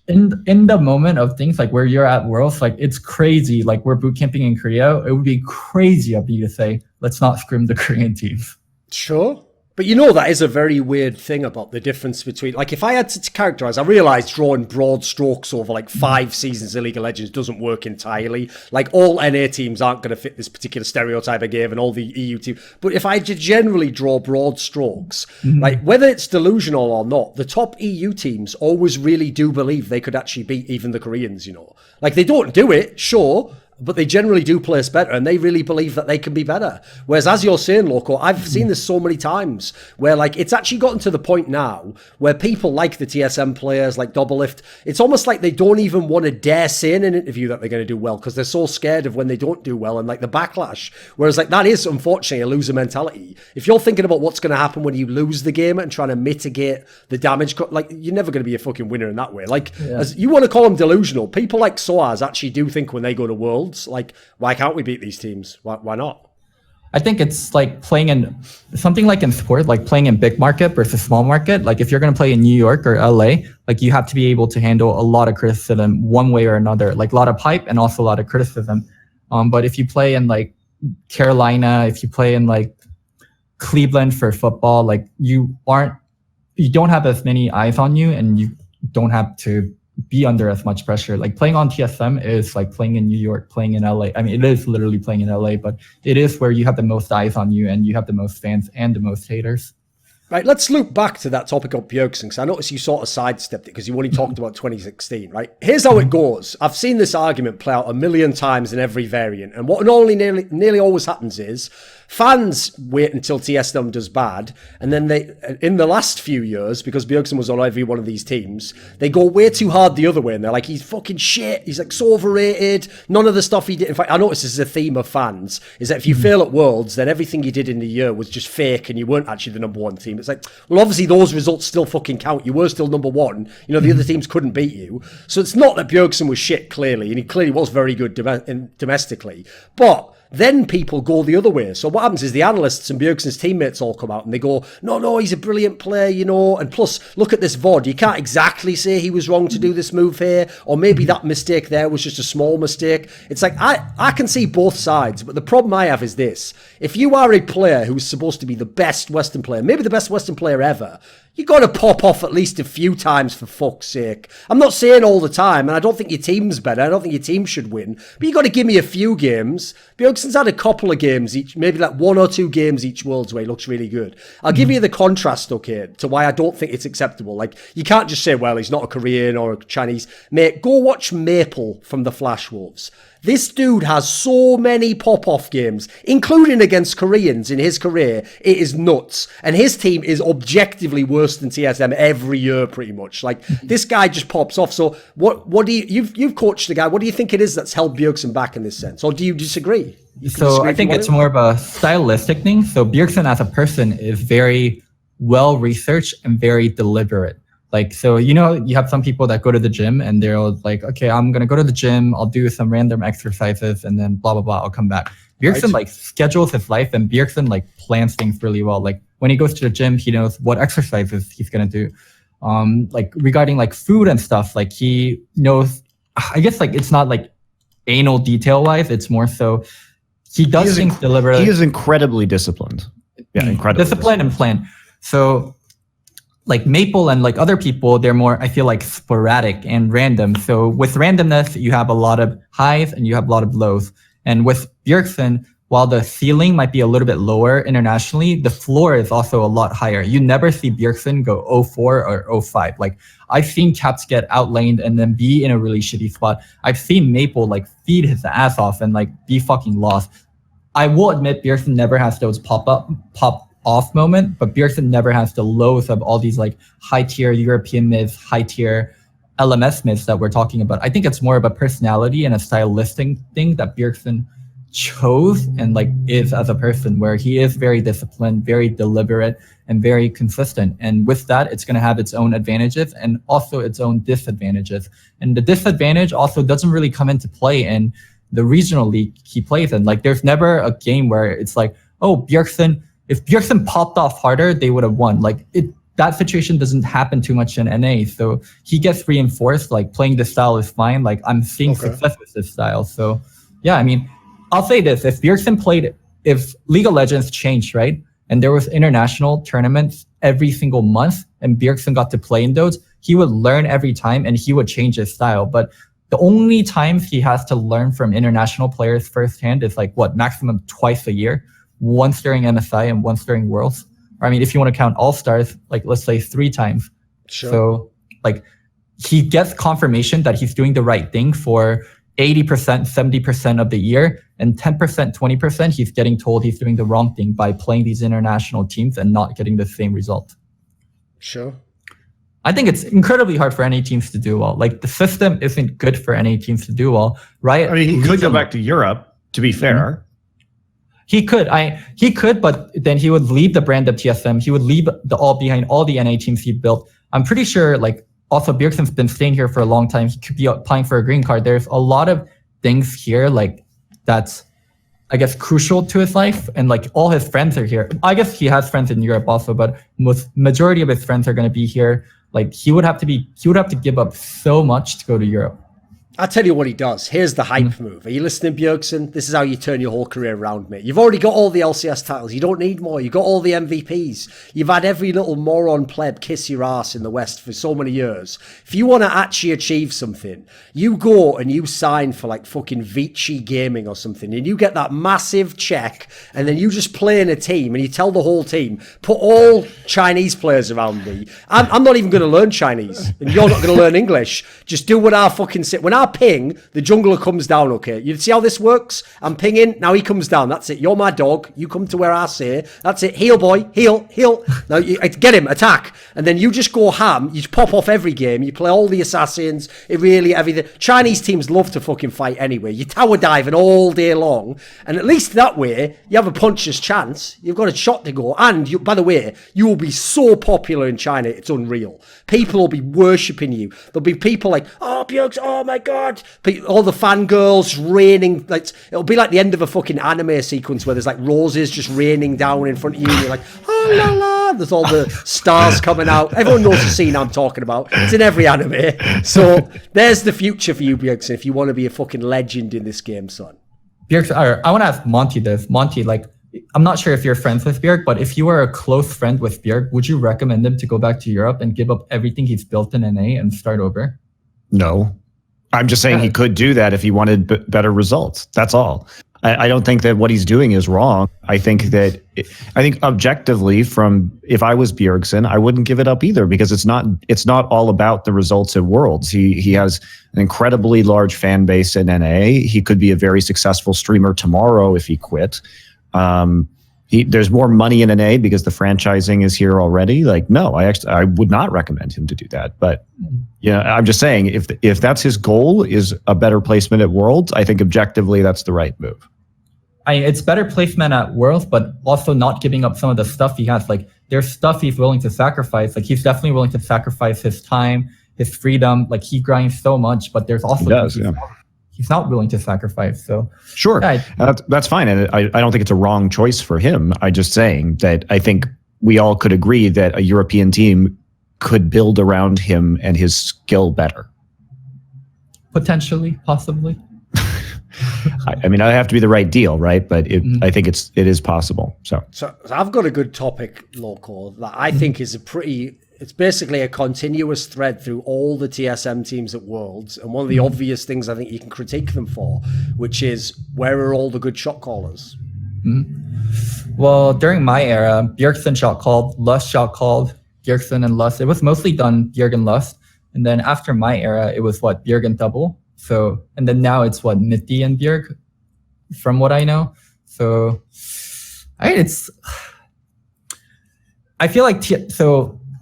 in the moment of things like where you're at Worlds, like it's crazy. Like we're boot camping in Korea. It would be crazy of you to say, let's not scrim the Korean teams. Sure. But that is a very weird thing about the difference between, like, if I had to characterize, I realized drawing broad strokes over like 5 seasons of League of Legends doesn't work entirely. Like, all NA teams aren't going to fit this particular stereotype I gave and all the EU teams. But if I generally draw broad strokes, like, whether it's delusional or not, the top EU teams always really do believe they could actually beat even the Koreans, Like, they don't do it, sure. but they generally do place better, and they really believe that they can be better. Whereas, as you're saying, Loco, I've seen this so many times where, like, it's actually gotten to the point now where people like the TSM players, like Doublelift, it's almost like they don't even want to dare say in an interview that they're going to do well because they're so scared of when they don't do well and, like, the backlash. Whereas, like, that is, unfortunately, a loser mentality. If you're thinking about what's going to happen when you lose the game and trying to mitigate the damage, like, you're never going to be a fucking winner in that way. Like, as you want to call them delusional, people like Soaz actually do think when they go to Worlds, like, why can't we beat these teams? Why not? I think it's like playing in something like in sport, like playing in big market versus small market. Like if you're going to play in New York or LA, like you have to be able to handle a lot of criticism one way or another, like a lot of hype and also a lot of criticism. But if you play in like Carolina, if you play in like Cleveland for football, like you don't have as many eyes on you and you don't have to be under as much pressure. Like playing on TSM is like playing in New York, playing in LA. I mean, it is literally playing in LA, but it is where you have the most eyes on you and you have the most fans and the most haters. Right, let's loop back to that topic of Bjergsen, because I noticed you sort of sidestepped it because you only talked about 2016, right? Here's how it goes. I've seen this argument play out a million times in every variant, and what nearly always happens is fans wait until TSM does bad, and then they, in the last few years, because Bjergsen was on every one of these teams, they go way too hard the other way, and they're like, he's fucking shit, he's like so overrated, none of the stuff he did. In fact, I noticed this is a theme of fans, is that if you fail at Worlds, then everything you did in the year was just fake, and you weren't actually the number one team. It's like, well, obviously those results still fucking count. You were still number one. You know, the other teams couldn't beat you. So it's not that Bjergsen was shit, clearly, and he clearly was very good domestically. But then people go the other way. So what happens is the analysts and Bjergsen's teammates all come out and they go, no, he's a brilliant player, you know, and plus, look at this VOD. You can't exactly say he was wrong to do this move here, or maybe that mistake there was just a small mistake. It's like, I can see both sides, but the problem I have is this. If you are a player who's supposed to be the best Western player, maybe the best Western player ever, you got to pop off at least a few times, for fuck's sake. I'm not saying all the time, and I don't think your team's better. I don't think your team should win, but you got to give me a few games. Bjergsen's had a couple of games each, maybe like 1 or 2 games each Worlds where he looks really good. I'll give you the contrast, okay, to why I don't think it's acceptable. Like, you can't just say, well, he's not a Korean or a Chinese. Mate, go watch Maple from the Flash Wolves. This dude has so many pop-off games, including against Koreans in his career. It is nuts. And his team is objectively worse than TSM every year, pretty much. Like, this guy just pops off. So what do you've coached the guy. What do you think it is that's held Bjergsen back in this sense? Or do you disagree? So I think it's more of a stylistic thing. So Bjergsen as a person is very well-researched and very deliberate. Like, so, you know, you have some people that go to the gym and they're like, okay, I'm going to go to the gym. I'll do some random exercises and then blah, blah, blah. I'll come back. Bjergsen like schedules his life and Bjergsen like plans things really well. Like when he goes to the gym, he knows what exercises he's going to do. Like regarding like food and stuff, like he knows, I guess like it's not like anal detail wise. It's more so he does things deliberately. He is incredibly disciplined. Yeah, incredibly disciplined and planned. So like Maple and like other people, they're more, I feel like, sporadic and random. So with randomness, you have a lot of highs and you have a lot of lows. And with Bjergsen, while the ceiling might be a little bit lower internationally, the floor is also a lot higher. You never see Bjergsen go 0-4 or 0-5. Like, I've seen Caps get outlaned and then be in a really shitty spot. I've seen Maple like feed his ass off and like be fucking lost. I will admit Bjergsen never has those pop off moment, but Bjergsen never has the lows of all these like high tier European myths, high tier LMS myths that we're talking about. I think it's more of a personality and a stylistic thing that Bjergsen chose and like is as a person, where he is very disciplined, very deliberate, and very consistent. And with that, it's going to have its own advantages and also its own disadvantages. And the disadvantage also doesn't really come into play in the regional league he plays in. Like, there's never a game where it's like, oh, Bjergsen, if Bjergsen popped off harder, they would have won. Like, that situation doesn't happen too much in NA. So he gets reinforced, like, playing this style is fine. Like, I'm seeing success with this style. So, yeah, I mean, I'll say this. If Bjergsen played, if League of Legends changed, right, and there was international tournaments every single month, and Bjergsen got to play in those, he would learn every time, and he would change his style. But the only times he has to learn from international players firsthand is, like, what, maximum twice a year? Once during MSI and once during Worlds. Or, I mean, if you want to count All-Stars, like, let's say 3 times. Sure. So, like, he gets confirmation that he's doing the right thing for 80%, 70% of the year, and 10%, 20%, he's getting told he's doing the wrong thing by playing these international teams and not getting the same result. Sure. I think it's incredibly hard for NA teams to do well. Like, the system isn't good for NA teams to do well, right? I mean, he could go back to Europe, to be fair. He could, but then he would leave the brand of TSM. He would leave behind all the NA teams he built. I'm pretty sure, like, also Bjergsen's been staying here for a long time. He could be applying for a green card. There's a lot of things here, like, that's, I guess, crucial to his life. And like, all his friends are here. I guess he has friends in Europe also, but majority of his friends are going to be here. Like, he would have to give up so much to go to Europe. I'll tell you what he does. Here's the hype move. Are you listening, Bjergsen? This is how you turn your whole career around, mate. You've already got all the LCS titles. You don't need more. You've got all the MVPs. You've had every little moron pleb kiss your ass in the West for so many years. If you want to actually achieve something, you go and you sign for like fucking VeXii Gaming or something, and you get that massive check, and then you just play in a team, and you tell the whole team, put all Chinese players around me. I'm not even going to learn Chinese, and you're not going to learn English. Just do what I fucking say. When I ping, the jungler comes down, okay? You see how this works? I'm pinging, now he comes down. That's it. You're my dog. You come to where I say. That's it. Heal, boy. Heal. Now, you get him. Attack. And then you just go ham. You just pop off every game. You play all the assassins. Everything. Chinese teams love to fucking fight anyway. You tower diving all day long. And at least that way, you have a puncher's chance. You've got a shot to go. And, by the way, you will be so popular in China, it's unreal. People will be worshipping you. There'll be people like, oh, Bjergs, oh my God. All the fangirls raining. Like, it'll be like the end of a fucking anime sequence where there's like roses just raining down in front of you. And you're like, oh la la. There's all the stars coming out. Everyone knows the scene I'm talking about. It's in every anime. So there's the future for you, Bjergsen, if you want to be a fucking legend in this game, son. Bjergsen, I want to ask Monty this. Monty, like, I'm not sure if you're friends with Bjerg, but if you were a close friend with Bjerg, would you recommend him to go back to Europe and give up everything he's built in NA and start over? No. I'm just saying he could do that if he wanted better results. That's all. I don't think that what he's doing is wrong. I think objectively, if I was Bjergsen, I wouldn't give it up either, because it's not all about the results at Worlds. He has an incredibly large fan base in NA. He could be a very successful streamer tomorrow if he quit. There's more money in NA because the franchising is here already. Like, no, I would not recommend him to do that. But I'm just saying, if that's his goal, is a better placement at Worlds, I think objectively that's the right move. It's better placement at Worlds, but also not giving up some of the stuff he has. Like, there's stuff he's willing to sacrifice. Like, he's definitely willing to sacrifice his time, his freedom. Like, he grinds so much, but there's also he's not willing to sacrifice. So sure, that's fine, and I don't think it's a wrong choice for him. I'm just saying that I think we all could agree that a European team could build around him and his skill better. Potentially, possibly. I mean, I have to be the right deal, right? But I think it is possible. So I've got a good topic, Loco, that I think is it's basically a continuous thread through all the TSM teams at Worlds. And one of the obvious things I think you can critique them for, which is, where are all the good shot callers? Well, during my era, Bjergsen shot called, Lust shot called, Bjergsen and Lust. It was mostly done Bjerg and Lust. And then after my era, it was Bjerg and Double. So, and then now it's Nitty and Bjerg, from what I know. So, I feel like,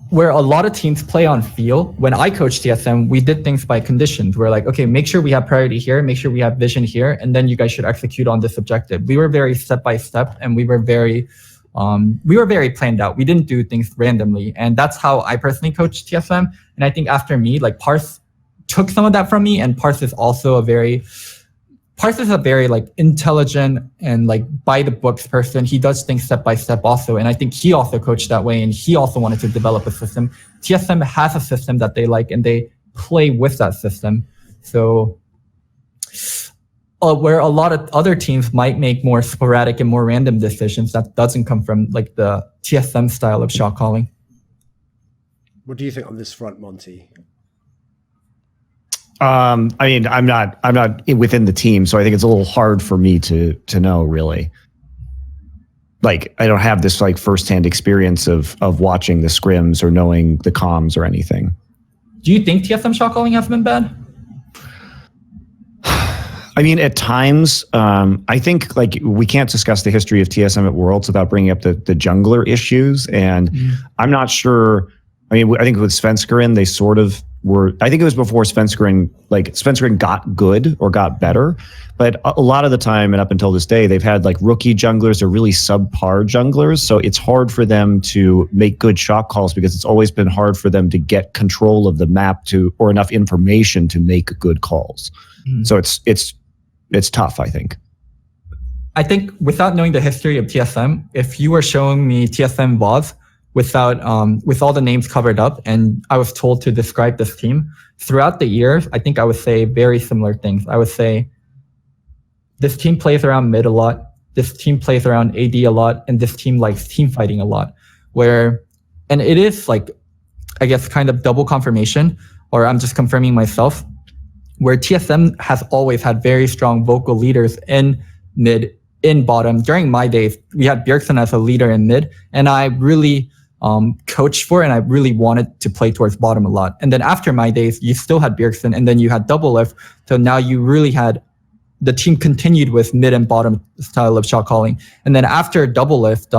where a lot of teams play on feel, when I coached TSM, we did things by conditions. We're like, okay, make sure we have priority here, make sure we have vision here, and then you guys should execute on this objective. We were very step by step, and we were very planned out. We didn't do things randomly, and that's how I personally coached TSM. And I think after me, like, Parse took some of that from me, and Parse is a very like intelligent and like by the books person. He does things step by step also, and I think he also coached that way, and he also wanted to develop a system. TSM has a system that they like, and they play with that system. So where a lot of other teams might make more sporadic and more random decisions, that doesn't come from like the TSM style of shot calling. What do you think on this front, Monty? I mean, I'm not within the team, so I think it's a little hard for me to know, really. Like, I don't have this like firsthand experience of watching the scrims or knowing the comms or anything. Do you think TSM shot calling has been bad? I mean, at times, I think like we can't discuss the history of TSM at Worlds without bringing up the jungler issues. And I'm not sure. I mean, I think with Svenskeren, they sort of were. I think it was before Svenskeren got good or got better. But a lot of the time, and up until this day, they've had like rookie junglers or really subpar junglers. So it's hard for them to make good shot calls because it's always been hard for them to get control of the map or enough information to make good calls. So it's tough, I think. I think without knowing the history of TSM, if you were showing me TSM VODs without with all the names covered up, and I was told to describe this team throughout the years, I think I would say very similar things. I would say this team plays around mid a lot. This team plays around AD a lot, and this team likes team fighting a lot. And it is like, I guess, kind of double confirmation, or I'm just confirming myself, where TSM has always had very strong vocal leaders in mid, in bottom. During my days, we had Bjergsen as a leader in mid, and I really coached for it, and I really wanted to play towards bottom a lot. And then after my days, you still had Bjergsen, and then you had Doublelift. So now you really had, the team continued with mid and bottom style of shot calling. And then after Doublelift,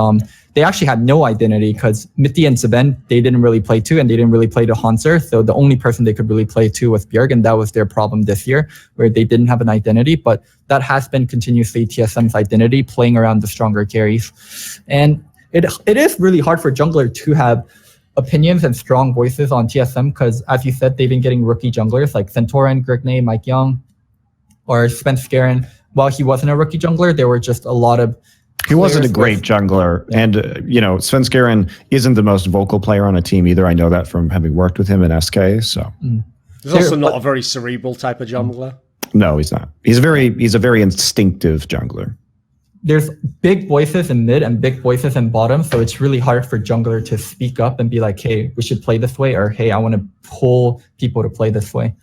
they actually had no identity because Mitty and Sven, they didn't really play to, and they didn't really play to Hanser. So the only person they could really play to was Bjerg, and that was their problem this year, where they didn't have an identity. But that has been continuously TSM's identity, playing around the stronger carries. And it is really hard for jungler to have opinions and strong voices on TSM because, as you said, they've been getting rookie junglers like Centauran, Grignay, Mike Young, or Svenskeren. While he wasn't a rookie jungler, there were just a lot of He wasn't a great jungler. Yeah. And, Svenskeren isn't the most vocal player on a team either. I know that from having worked with him in SK. So He's also not a very cerebral type of jungler. No, he's not. He's a very instinctive jungler. There's big voices in mid and big voices in bottom. So it's really hard for jungler to speak up and be like, hey, we should play this way, or hey, I want to pull people to play this way.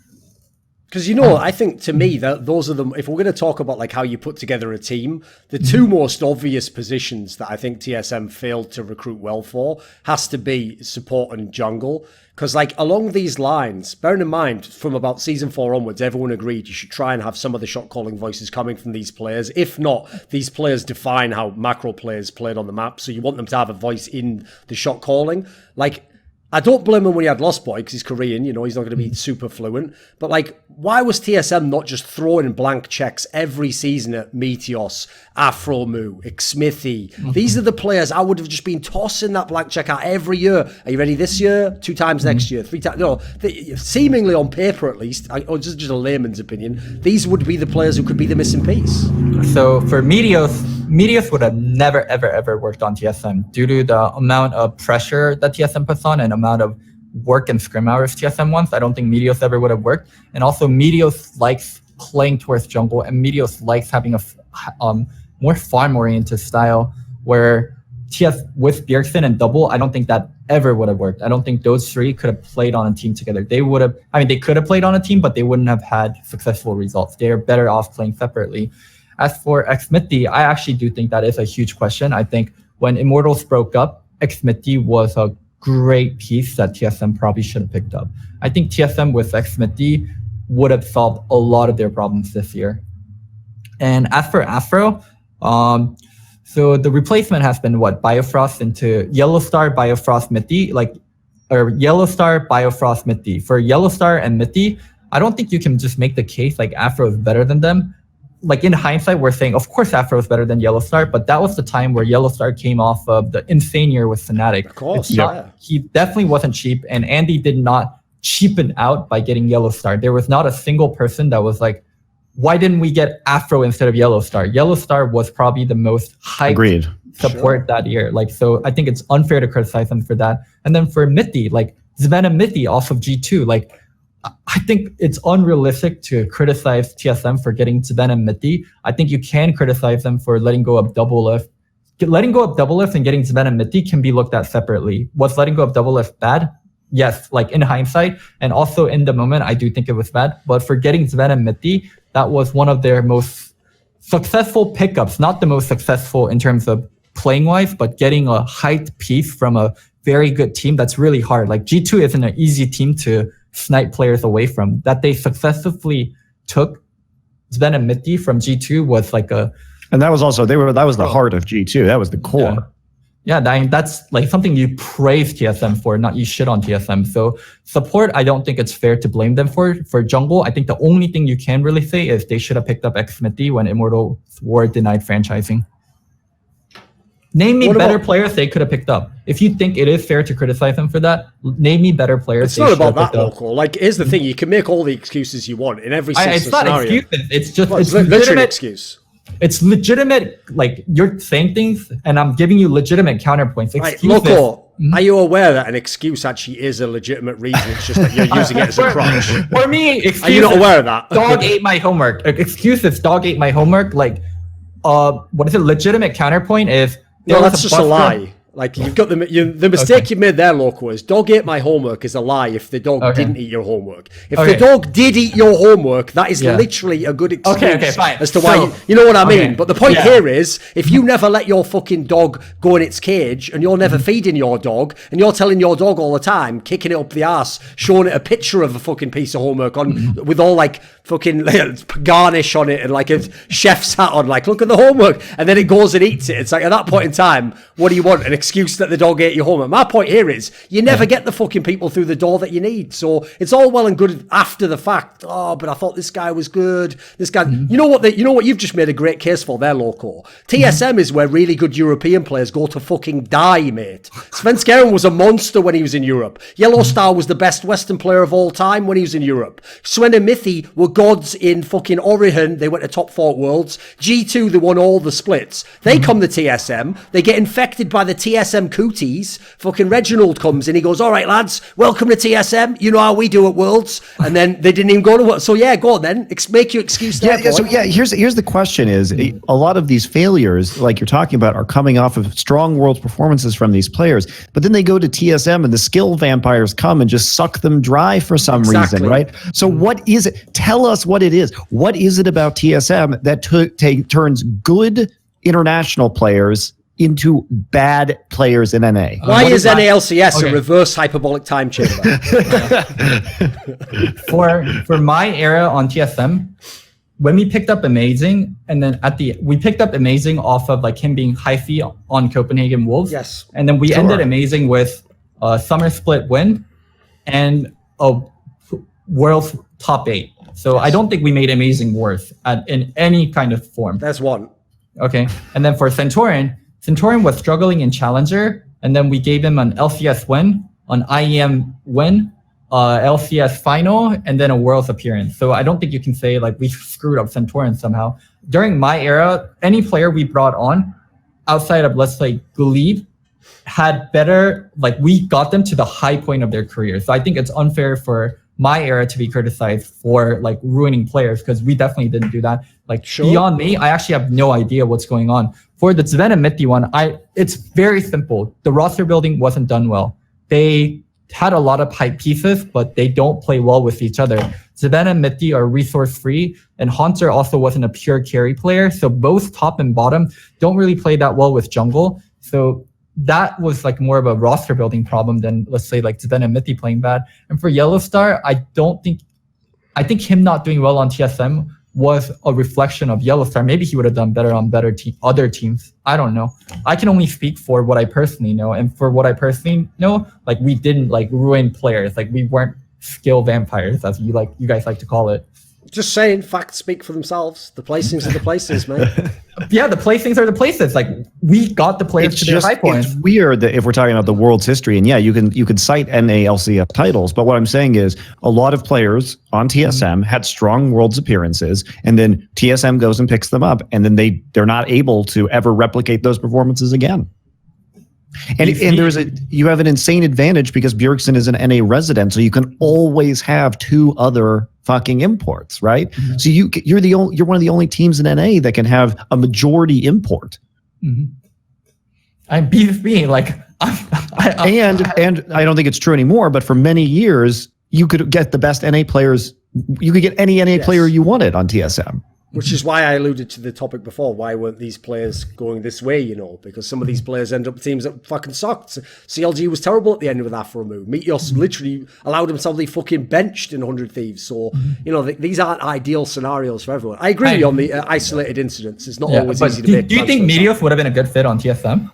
Because, I think to me, that those are the, if we're going to talk about like how you put together a team, the two most obvious positions that I think TSM failed to recruit well for has to be support and jungle. Because like along these lines, bearing in mind from about season 4 onwards, everyone agreed you should try and have some of the shot calling voices coming from these players. If not, these players define how macro players played on the map. So you want them to have a voice in the shot calling. Like, I don't blame him when he had Lost Boy because he's Korean, he's not going to be super fluent. But like, why was TSM not just throwing blank checks every season at Meteos, Afromu, Xmithy? These are the players I would have just been tossing that blank check at every year. Are you ready this year? 2 times next year? 3 times? Seemingly on paper at least, or just a layman's opinion, these would be the players who could be the missing piece. So for Meteos would have never, ever, ever worked on TSM due to the amount of pressure that TSM puts on and amount of work and scrim hours TSM wants. I don't think Meteos ever would have worked. And also Meteos likes playing towards jungle, and Meteos likes having a more farm-oriented style where with Bjergsen and Double, I don't think that ever would have worked. I don't think those three could have played on a team together. They could have played on a team, but they wouldn't have had successful results. They're better off playing separately. As for Xmithy, I actually do think that is a huge question. I think when Immortals broke up, Xmithy was a great piece that TSM probably should have picked up. I think TSM with Xmithy would have solved a lot of their problems this year. And as for Afro, so the replacement has been Biofrost into Yellowstar, Biofrost, Mithy, or Yellowstar, Biofrost, Mithy. For Yellowstar and Mithy, I don't think you can just make the case like Afro is better than them. Like in hindsight, we're saying, of course, Afro is better than Yellowstar, but that was the time where Yellowstar came off of the insane year with Fnatic. Of course, he definitely wasn't cheap, and Andy did not cheapen out by getting Yellowstar. There was not a single person that was like, why didn't we get Afro instead of Yellowstar? Yellowstar was probably the most hyped support that year. So I think it's unfair to criticize them for that. And then for Mithy, Sven and Mithy off of G2, I think it's unrealistic to criticize TSM for getting Sven and Mithy. I think you can criticize them for letting go of Doublelift. Letting go of Doublelift and getting Sven and Mithy can be looked at separately. Was letting go of Doublelift bad? Yes, in hindsight. And also in the moment, I do think it was bad. But for getting Sven and Mithy, that was one of their most successful pickups. Not the most successful in terms of playing-wise, but getting a hyped piece from a very good team. That's really hard. G2 isn't an easy team to snipe players away from. That they successfully took Sven and Mitty from G2 was like a... And that was also, that was the heart of G2. That was the core. Yeah, that's like something you praise TSM for, not you shit on TSM. So support, I don't think it's fair to blame them for. For jungle, I think the only thing you can really say is they should have picked up Xmithy when Immortals were denied franchising. Name me better players they could have picked up. If you think it is fair to criticize them for that, name me better players. It's not about that, Loco. Like, here's the thing: you can make all the excuses you want in every single scenario. It's not excuses. It's just it's literally an excuse. It's legitimate. Like, you're saying things, and I'm giving you legitimate counterpoints. Right, Loco, are you aware that an excuse actually is a legitimate reason? It's just that you're using it as a crutch. For me, are you not aware of that? Dog ate my homework. Excuses. Dog ate my homework. Like, what is a legitimate counterpoint is. No, that's just a lie. Like, you've got the mistake you made there, Loco, is dog ate my homework is a lie if the dog didn't eat your homework. If the dog did eat your homework, that is literally a good excuse as to why you know what I mean. But the point here is, if you never let your fucking dog go in its cage and you're never feeding your dog and you're telling your dog all the time, kicking it up the ass, showing it a picture of a fucking piece of homework on with all like fucking garnish on it and like a chef's hat on, like, look at the homework, and then it goes and eats it. It's like, at that point in time, what do you want? An excuse that the dog ate your homework? My point here is, you never get the fucking people through the door that you need. So it's all well and good after the fact. Oh, but I thought this guy was good. This guy, you know what you've just made a great case for there, Loco. TSM is where really good European players go to fucking die, mate. Svenskeren was a monster when he was in Europe. Yellowstar was the best Western player of all time when he was in Europe. Sven and Mithy were gods in fucking Origen. They went to top 4 worlds. G2, they won all the splits. They come to TSM. They get infected by the TSM cooties. Fucking Reginald comes and he goes, all right, lads, welcome to TSM. You know how we do at Worlds. And then they didn't even go to Worlds. So yeah, go on then. Make your excuse there. Here's the question is, a lot of these failures, like you're talking about, are coming off of strong Worlds performances from these players. But then they go to TSM and the skill vampires come and just suck them dry for some reason, right? So what is it? Tell us what it is. What is it about TSM that turns good international players into bad players in NA? Why is NALCS a reverse hyperbolic time chamber? For my era on TSM, when we picked up Amazing, and then we picked up Amazing off of like him being hyphy on Copenhagen Wolves. Yes. And then we ended Amazing with a summer split win and a World's top 8. So I don't think we made Amazing worse in any kind of form. That's one. Okay. And then for Centurion was struggling in Challenger, and then we gave him an LCS win, an IEM win, LCS final, and then a Worlds appearance. So I don't think you can say like we screwed up Centurion somehow. During my era, any player we brought on outside of, let's say, Glebe, had better, like we got them to the high point of their career. So I think it's unfair for my era to be criticized for like ruining players, because we definitely didn't do that. Like beyond me, I actually have no idea what's going on. For the Sven and Mitty one, it's very simple. The roster building wasn't done well. They had a lot of hype pieces, but they don't play well with each other. Sven and Mitty are resource free, and Haunter also wasn't a pure carry player. So both top and bottom don't really play that well with jungle. So that was like more of a roster building problem than, let's say, like Sven and Mitty playing bad. And for Yellowstar, I think him not doing well on TSM was a reflection of Yellowstar. Maybe he would have done better on other teams. I don't know. I can only speak for what I personally know. And for what I personally know, like we didn't like ruin players. Like we weren't skill vampires, as you guys like to call it. Just saying, facts speak for themselves. The placings are the places, man. Yeah, the placings are the places. Like we got the players to their high points. It's weird that if we're talking about the world's history, and yeah, you could cite NALCS titles, but what I'm saying is a lot of players on TSM had strong world's appearances, and then TSM goes and picks them up, and then they're not able to ever replicate those performances again. And you have an insane advantage because Bjergsen is an NA resident, so you can always have 2 other fucking imports, right? Mm-hmm. So you're one of the only teams in NA that can have a majority import. Mm-hmm. I'm BFB, like and I don't think it's true anymore, but for many years you could get the best NA players. You could get any NA player you wanted on TSM. Which is why I alluded to the topic before. Why weren't these players going this way, you know? Because some of these players end up with teams that fucking sucked. CLG was terrible at the end with Afromu. Meteos literally allowed himself to be fucking benched in 100 Thieves. So, you know, these aren't ideal scenarios for everyone. I agree with you on the isolated incidents. It's not always easy to make. Do you think Meteos would have been a good fit on TSM?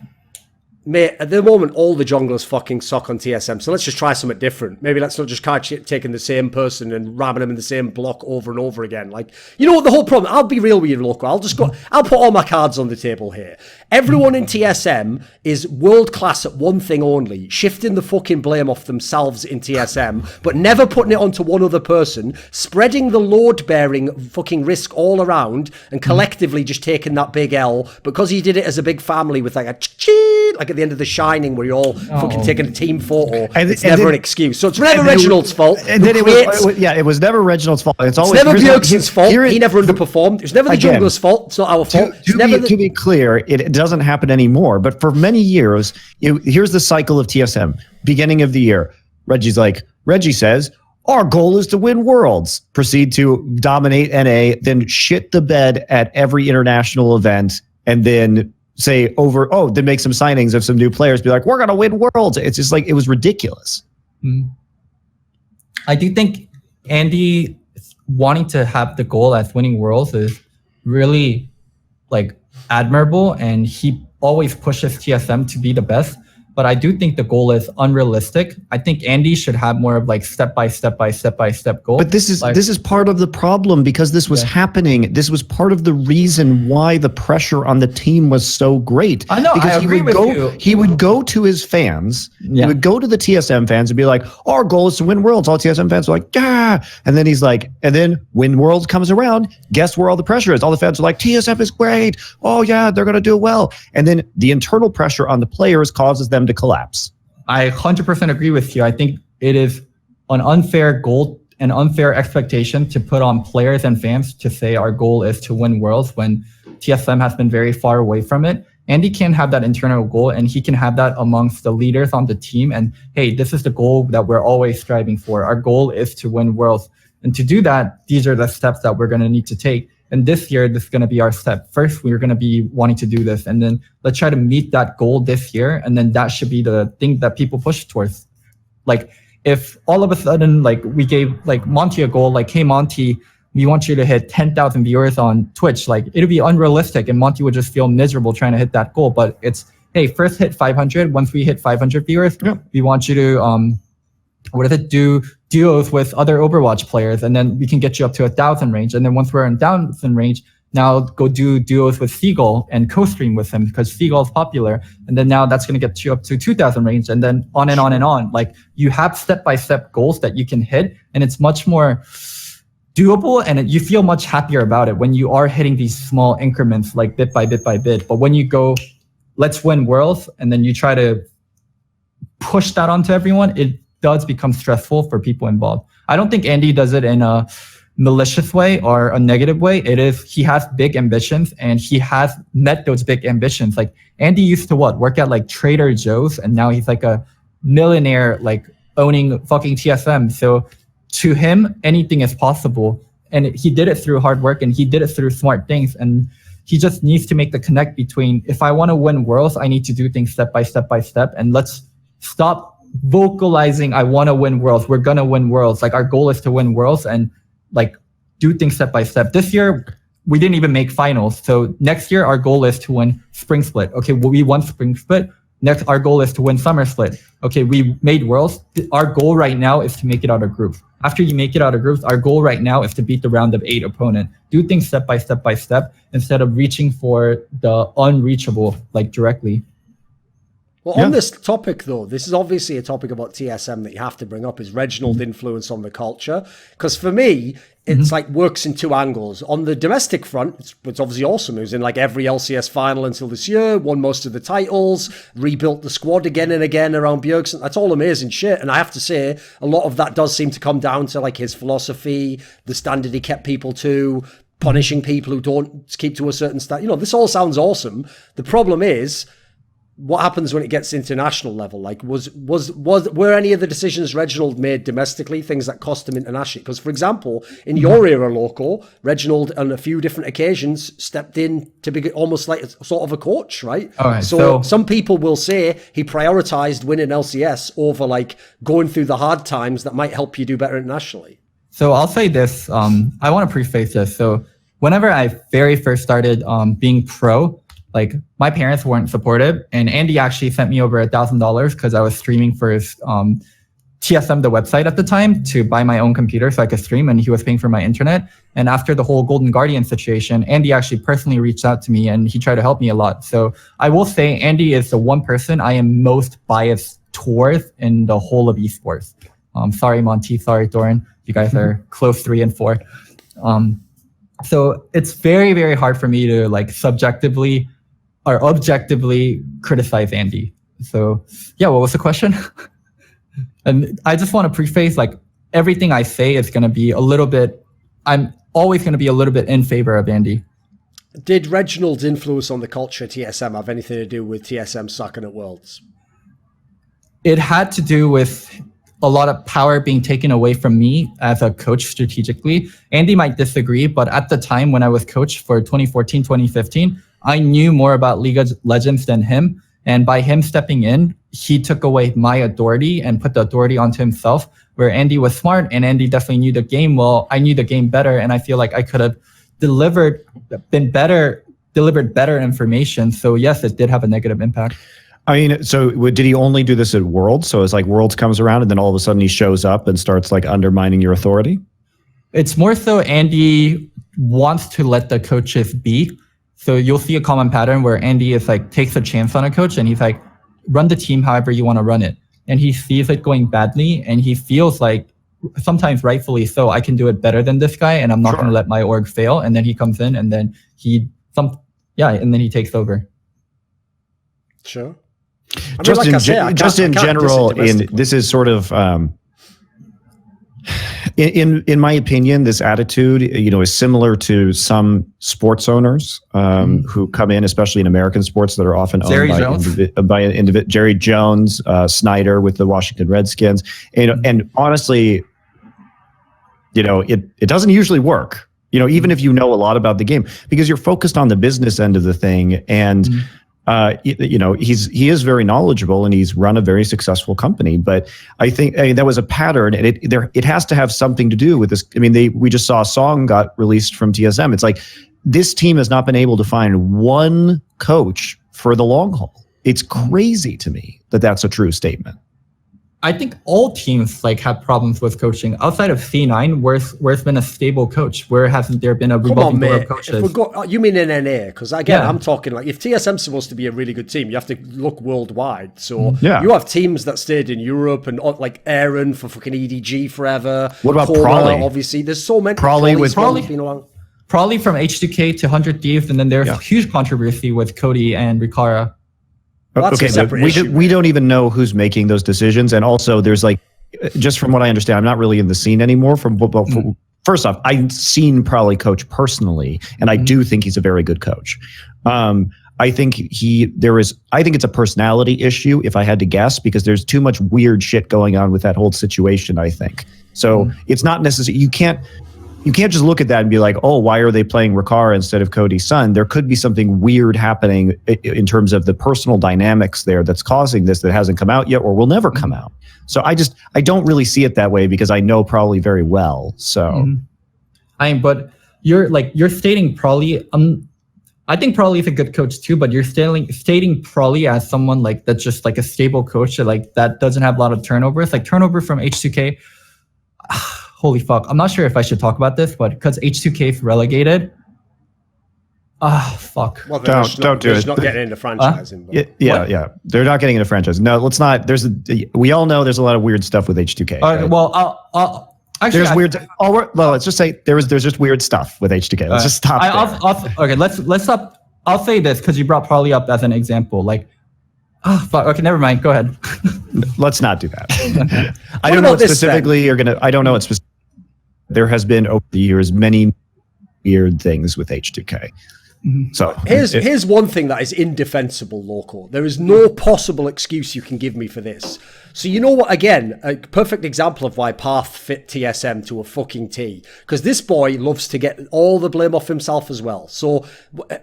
Mate, at the moment, all the junglers fucking suck on TSM, so let's just try something different. Maybe let's not just taking the same person and ramming them in the same block over and over again. Like, you know what the whole problem, I'll be real with you, Loco. I'll put all my cards on the table here. Everyone in TSM is world-class at one thing only, shifting the fucking blame off themselves in TSM, but never putting it onto one other person, spreading the load-bearing fucking risk all around, and collectively just taking that big L, because he did it as a big family with like a like at the end of The Shining, where you're all fucking taking a team photo. It's never an excuse. So it's never Reginald's fault. And then it was never Reginald's fault. It's never Bjergsen's fault. He never underperformed. It was never the jungler's fault. It's not our fault. To be clear, it doesn't happen anymore. But for many years, here's the cycle of TSM. Beginning of the year, Regi says, our goal is to win worlds. Proceed to dominate NA, then shit the bed at every international event, and then say then make some signings of some new players, be like, we're going to win worlds. It's just like, it was ridiculous. I do think Andy wanting to have the goal as winning worlds is really like admirable, and he always pushes TSM to be the best. But I do think the goal is unrealistic. I think Andy should have more of like step by step goal. But this is part of the problem, because this was happening. This was part of the reason why the pressure on the team was so great. I know. Because I agree with you. He would go to his fans. Yeah. He would go to the TSM fans and be like, our goal is to win worlds. All TSM fans are like, yeah. And then he's like, and then when worlds comes around, guess where all the pressure is? All the fans are like, TSM is great. Oh yeah, they're going to do well. And then the internal pressure on the players causes them to collapse. I 100% agree with you. I think it is an unfair goal, an unfair expectation to put on players and fans to say our goal is to win worlds when TSM has been very far away from it. Andy can have that internal goal, and he can have that amongst the leaders on the team. And hey, this is the goal that we're always striving for. Our goal is to win worlds. And to do that, these are the steps that we're going to need to take. And this year, this is going to be our step. First, we're going to be wanting to do this. And then let's try to meet that goal this year. And then that should be the thing that people push towards. Like, if all of a sudden, like, we gave, like, Monte a goal, like, hey, Monte, we want you to hit 10,000 viewers on Twitch. Like, it'd be unrealistic, and Monte would just feel miserable trying to hit that goal. But it's, hey, first hit 500. Once we hit 500 viewers, we want you to, do duos with other Overwatch players, and then we can get you up to 1,000 range. And then once we're in 1,000 range, now go do duos with Seagull and co-stream with him, because Seagull is popular. And then now that's going to get you up to 2,000 range, and then on and on and on. Like, you have step-by-step goals that you can hit, and it's much more doable, and you feel much happier about it when you are hitting these small increments, like bit by bit by bit. But when you go, let's win worlds, and then you try to push that onto everyone, it does become stressful for people involved. I don't think Andy does it in a malicious way or a negative way. It is, he has big ambitions, and he has met those big ambitions. Like, Andy used to work at like Trader Joe's, and now he's like a millionaire, like owning fucking TSM. So to him, anything is possible. And he did it through hard work, and he did it through smart things. And he just needs to make the connect between, if I want to win worlds, I need to do things step by step by step. And let's stop vocalizing, I want to win worlds. We're going to win worlds. Like, our goal is to win worlds, and like do things step by step. This year, we didn't even make finals. So next year, our goal is to win spring split. Okay, well, we won spring split. Next, our goal is to win summer split. Okay, we made worlds. Our goal right now is to make it out of groups. After you make it out of groups, our goal right now is to beat the round of 8 opponent. Do things step by step by step, instead of reaching for the unreachable, like, directly. Well, on this topic, though, this is obviously a topic about TSM that you have to bring up, is Reginald influence on the culture. Because for me, it's like works in two angles. On the domestic front, it's obviously awesome. He was in like every LCS final until this year, won most of the titles, rebuilt the squad again and again around Bjergsen. That's all amazing shit. And I have to say, a lot of that does seem to come down to like his philosophy, the standard he kept people to, punishing people who don't keep to a certain standard. You know, this all sounds awesome. The problem is, what happens when it gets international level? Like, were any of the decisions Reginald made domestically things that cost him internationally? Because, for example, in your era, Loco, Reginald on a few different occasions stepped in to be almost like a, sort of a coach, right? So some people will say he prioritized winning LCS over like going through the hard times that might help you do better internationally. So I'll say this. I want to preface this. So whenever I very first started being pro, like my parents weren't supportive, and Andy actually sent me over $1,000 because I was streaming for his TSM, the website at the time, to buy my own computer so I could stream, and he was paying for my internet. And after the whole Golden Guardian situation, Andy actually personally reached out to me and he tried to help me a lot. So I will say Andy is the one person I am most biased towards in the whole of esports. Sorry, Monty. Sorry, Thorin. You guys are close 3 and 4. So it's very, very hard for me to like subjectively or objectively criticize Andy. So yeah, what was the question? And I just want to preface, like, everything I say is going to be a little bit, I'm always going to be a little bit in favor of Andy. Did Reginald's influence on the culture at TSM have anything to do with TSM sucking at Worlds? It had to do with a lot of power being taken away from me as a coach strategically. Andy might disagree, but at the time when I was coach for 2014, 2015, I knew more about League of Legends than him. And by him stepping in, he took away my authority and put the authority onto himself, where Andy was smart and Andy definitely knew the game well. I knew the game better, and I feel like I could have delivered better information. So yes, it did have a negative impact. I mean, so did he only do this at Worlds? So it's like Worlds comes around and then all of a sudden he shows up and starts like undermining your authority? It's more so Andy wants to let the coaches be. So you'll see a common pattern where Andy is like, takes a chance on a coach and he's like, run the team however you want to run it. And he sees it going badly and he feels like, sometimes rightfully so, I can do it better than this guy and I'm not going to let my org fail. And then he comes in and then he takes over. Sure. Just in general, this is sort of in my opinion, this attitude, is similar to some sports owners who come in, especially in American sports, that are often owned by Jerry Jones, Snyder with the Washington Redskins, and honestly, it doesn't usually work. Even if you know a lot about the game, because you're focused on the business end of the thing, and he is very knowledgeable and he's run a very successful company. But I think that was a pattern, and it has to have something to do with this. I mean, we just saw a song got released from TSM. It's like this team has not been able to find one coach for the long haul. It's crazy to me that that's a true statement. I think all teams have problems with coaching outside of C9, where it's been a stable coach. Where hasn't there been a revolving door of coaches? You mean in NA? Because again, I'm talking like if TSM's supposed to be a really good team, you have to look worldwide. So you have teams that stayed in Europe and like Aaron for fucking EDG forever. What about Cora, Prolly? Obviously, there's so many. Prolly from H2K to 100 Thieves, and then there's huge controversy with Cody and Rikara. Well, okay, but we don't even know who's making those decisions. And also there's just from what I understand, I'm not really in the scene anymore from football. First off, I've seen Prolly coach personally, and I do think he's a very good coach. I think it's a personality issue, if I had to guess, because there's too much weird shit going on with that whole situation, I think. So it's not necessary. You can't just look at that and be like, oh, why are they playing Rikara instead of Cody's son? There could be something weird happening in terms of the personal dynamics there that's causing this that hasn't come out yet or will never come out. So I don't really see it that way because I know Prolly very well. So, but you're stating Prolly. I think Prolly is a good coach too, but you're stating Prolly as someone that's just a stable coach that doesn't have a lot of turnovers. Like turnover from H2K. Holy fuck. I'm not sure if I should talk about this, but because H2K is relegated. Fuck. Well, don't do it. Not getting into franchising. Yeah. They're not getting into franchising. No, let's not. We all know there's a lot of weird stuff with H2K. Right? Well, I'll actually. There's weird. Let's just say there's just weird stuff with H2K. Let's just stop there. Let's stop. I'll say this because you brought Prolly up as an example. Fuck. Okay, never mind. Go ahead. Let's not do that. I don't know what specifically you're gonna. I don't know what specifically. There has been over the years many weird things with H2K. So here's one thing that is indefensible, Loco. There is no possible excuse you can give me for this. So you know what, again, a perfect example of why Path fit TSM to a fucking T. Because this boy loves to get all the blame off himself as well. So,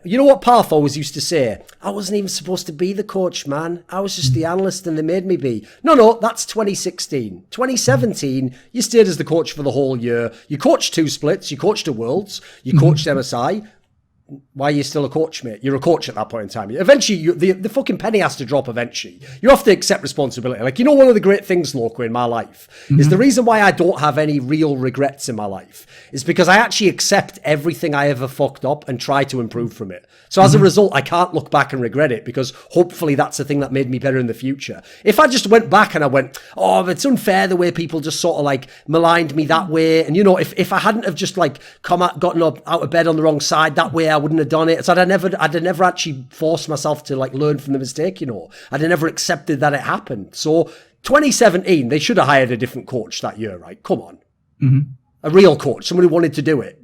you know what Path always used to say? I wasn't even supposed to be the coach, man. I was just the analyst and they made me be. No, that's 2016. 2017, you stayed as the coach for the whole year. You coached 2 splits, you coached a Worlds, you coached MSI. Why are you still a coach, mate? You're a coach at that point in time. Eventually, the fucking penny has to drop eventually. You have to accept responsibility. Like, you know, one of the great things, Loco, in my life is the reason why I don't have any real regrets in my life is because I actually accept everything I ever fucked up and try to improve from it. So as a result, I can't look back and regret it because hopefully that's the thing that made me better in the future. If I just went back and I went, oh, it's unfair the way people just sort of like maligned me that way. And, you know, if I hadn't have just like gotten up out of bed on the wrong side that way, I wouldn't have done it. So I'd have never actually forced myself to like learn from the mistake, you know. I'd have never accepted that it happened. So 2017, they should have hired a different coach that year, right? Come on. A real coach, someone who wanted to do it.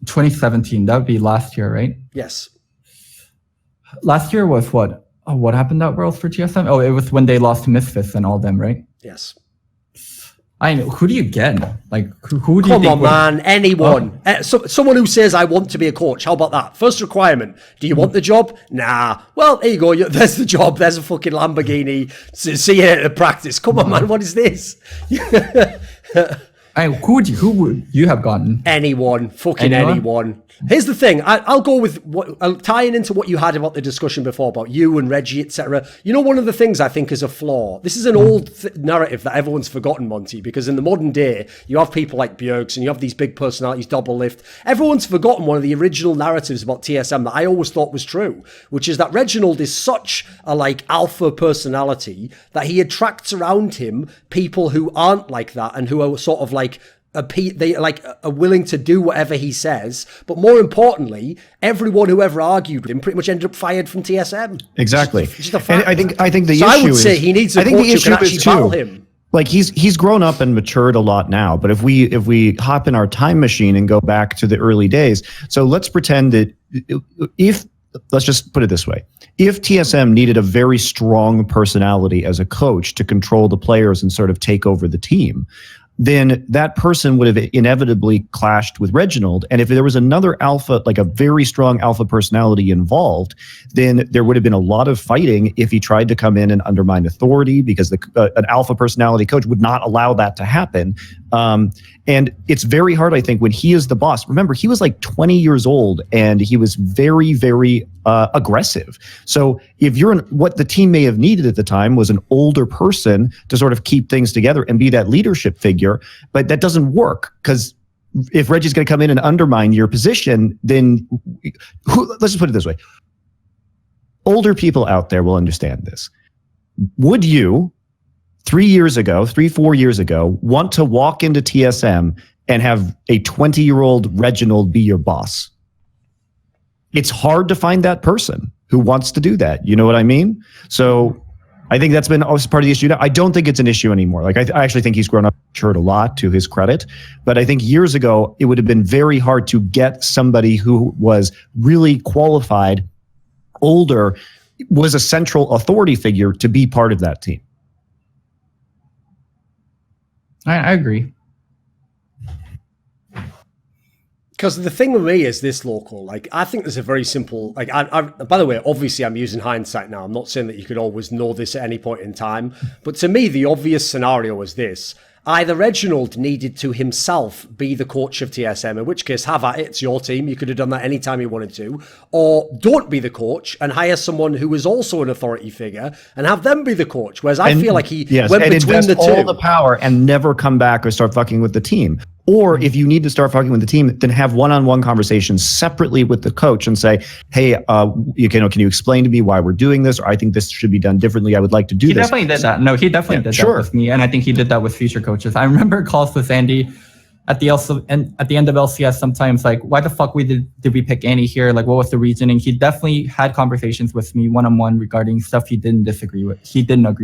2017, that would be last year, right? Yes. Last year was what? Oh, what happened at Worlds for TSM? Oh, it was when they lost to Misfits and all them, right? Yes. I know. Who do you get? Like, who do you Come think on, man. Anyone. Someone who says, I want to be a coach. How about that? First requirement. Do you want the job? Nah. Well, there you go. There's the job. There's a fucking Lamborghini. See you at the practice. Come on, man. What is this? Who would you have gotten? Anyone. Fucking anyone. Here's the thing. I'll go with tying into what you had about the discussion before about you and Regi, etc. You know, one of the things I think is a flaw. This is an old narrative that everyone's forgotten, Monty, because in the modern day, you have people like Bjergsen, you have these big personalities, double lift. Everyone's forgotten one of the original narratives about TSM that I always thought was true, which is that Reginald is such a like alpha personality that he attracts around him people who aren't like that and who are sort of like they like are willing to do whatever he says, but more importantly, everyone who ever argued with him pretty much ended up fired from TSM. Exactly. Just a fact. And I think the so issue I would is, say he needs a coach who can actually battle him. Like he's grown up and matured a lot now, but if we hop in our time machine and go back to the early days, so let's pretend that let's just put it this way. If TSM needed a very strong personality as a coach to control the players and sort of take over the team, then that person would have inevitably clashed with Reginald. And if there was another alpha, like a very strong alpha personality involved, then there would have been a lot of fighting if he tried to come in and undermine authority, because an alpha personality coach would not allow that to happen. And it's very hard, I think, when he is the boss. Remember, he was like 20 years old and he was very, very aggressive. So if what the team may have needed at the time was an older person to sort of keep things together and be that leadership figure, but that doesn't work, because if Reggie's going to come in and undermine your position, then let's just put it this way. Older people out there will understand this. Would you 4 years ago, want to walk into TSM and have a 20-year-old Reginald be your boss? It's hard to find that person who wants to do that. You know what I mean? So I think that's been also part of the issue now. I don't think it's an issue anymore. Like I actually think he's grown up, matured a lot, to his credit. But I think years ago, it would have been very hard to get somebody who was really qualified, older, was a central authority figure to be part of that team. I agree. Because the thing with me is this, Local. Like, I think there's a very simple, like, by the way, obviously I'm using hindsight now. I'm not saying that you could always know this at any point in time. But to me, the obvious scenario was this. Either Reginald needed to himself be the coach of TSM, in which case, have at it, it's your team. You could have done that anytime you wanted to. Or don't be the coach and hire someone who is also an authority figure and have them be the coach. Whereas I feel like he went between the two. All the power and never come back or start fucking with the team. Or if you need to start fucking with the team, then have one-on-one conversations separately with the coach and say, hey, can you explain to me why we're doing this? Or I think this should be done differently. I would like to do this. He definitely did that. No, he definitely did that with me. And I think he did that with future coaches. I remember calls with Andy at the end of LCS sometimes, like, why the fuck did we pick Andy here? Like, what was the reasoning? He definitely had conversations with me one-on-one regarding stuff he didn't agree